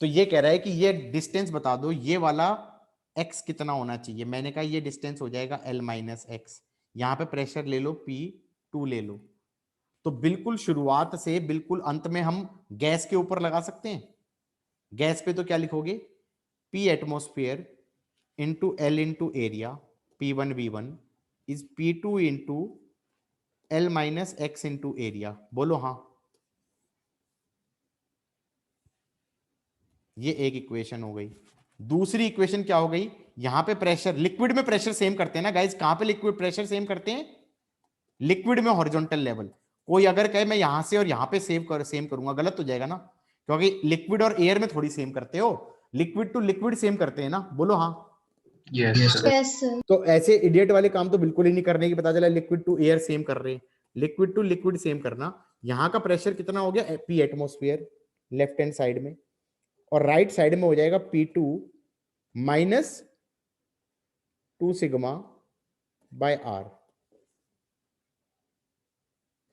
तो ये कह रहा है कि ये डिस्टेंस बता दो, ये वाला x कितना होना चाहिए। मैंने कहा ये डिस्टेंस हो जाएगा L माइनस एक्स। यहां पे प्रेशर ले लो, P2 ले लो। तो बिल्कुल शुरुआत से बिल्कुल अंत में हम गैस के ऊपर लगा सकते हैं। गैस पे तो क्या लिखोगे? P atmosphere into L into area P1 V1 is P2 into L minus x into area. बोलो हाँ। ये एक इक्वेशन हो गई। दूसरी इक्वेशन क्या हो गई? यहां पे प्रेशर, लिक्विड में प्रेशर सेम करते हैं ना गाइस। कहां पे लिक्विड प्रेशर सेम करते हैं? लिक्विड में हॉरिजॉन्टल लेवल। कोई अगर कहे मैं यहां से और यहां पे सेम करूंगा, गलत हो जाएगा ना, क्योंकि लिक्विड और एयर में थोड़ी सेम करते हो, लिक्विड टू लिक्विड सेम करते हैं ना, बोलो हाँ। Yes, sir. Yes, sir. तो ऐसे इडियट वाले काम तो बिल्कुल ही नहीं करने की, पता चला लिक्विड टू एयर सेम कर रहे हैं, लिक्विड टू लिक्विड सेम करना। यहां का प्रेशर कितना हो गया, P atmosphere left hand side में, और राइट साइड में हो जाएगा P2 minus 2 sigma by R।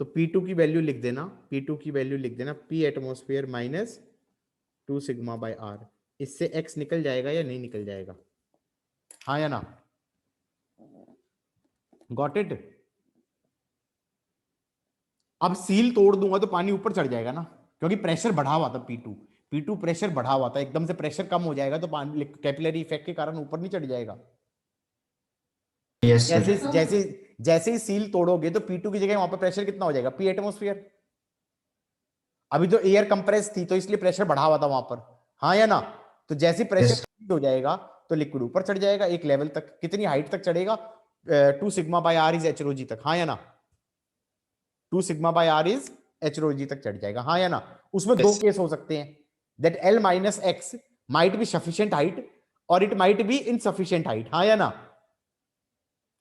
तो P2 की वैल्यू लिख देना, P2 की वैल्यू लिख देना P atmosphere minus 2 sigma by R। इससे X निकल जाएगा या नहीं निकल जाएगा, हाँ या ना? Got it? अब सील तोड़ दूंगा तो पानी ऊपर चढ़ जाएगा ना, क्योंकि प्रेशर बढ़ा हुआ था P2 प्रेशर बढ़ा हुआ था, एकदम से प्रेशर कम हो जाएगा तो पानी कैपिलरी इफेक्ट के कारण ऊपर नहीं चढ़ जाएगा। Yes, sir. जैसे जैसे जैसे ही सील तोड़ोगे तो P2 की जगह वहां पर प्रेशर कितना हो जाएगा, P एटमोस्फियर। अभी तो एयर कंप्रेस थी तो इसलिए प्रेशर बढ़ा हुआ था वहां पर, हाँ या ना? तो जैसे प्रेशर हो जाएगा तो लिक्विड ऊपर चढ़ जाएगा एक लेवल तक, कितनी हाइट तक चढ़ेगा, 2 sigma by R is h rho g तक, हाँ या ना? 2 sigma by R is h rho g तक चढ़ जाएगा, हाँ या ना? उसमें दो केस हो सकते हैं, that L minus x might be sufficient height और it might be insufficient height, हाँ या ना?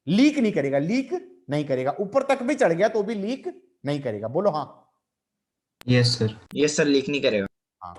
लीक नहीं करेगा, लीक नहीं करेगा, ऊपर तक भी चढ़ गया तो भी लीक नहीं करेगा, बोलो हाँ। Yes, sir. ये सर लीक नहीं करेगा। हाँ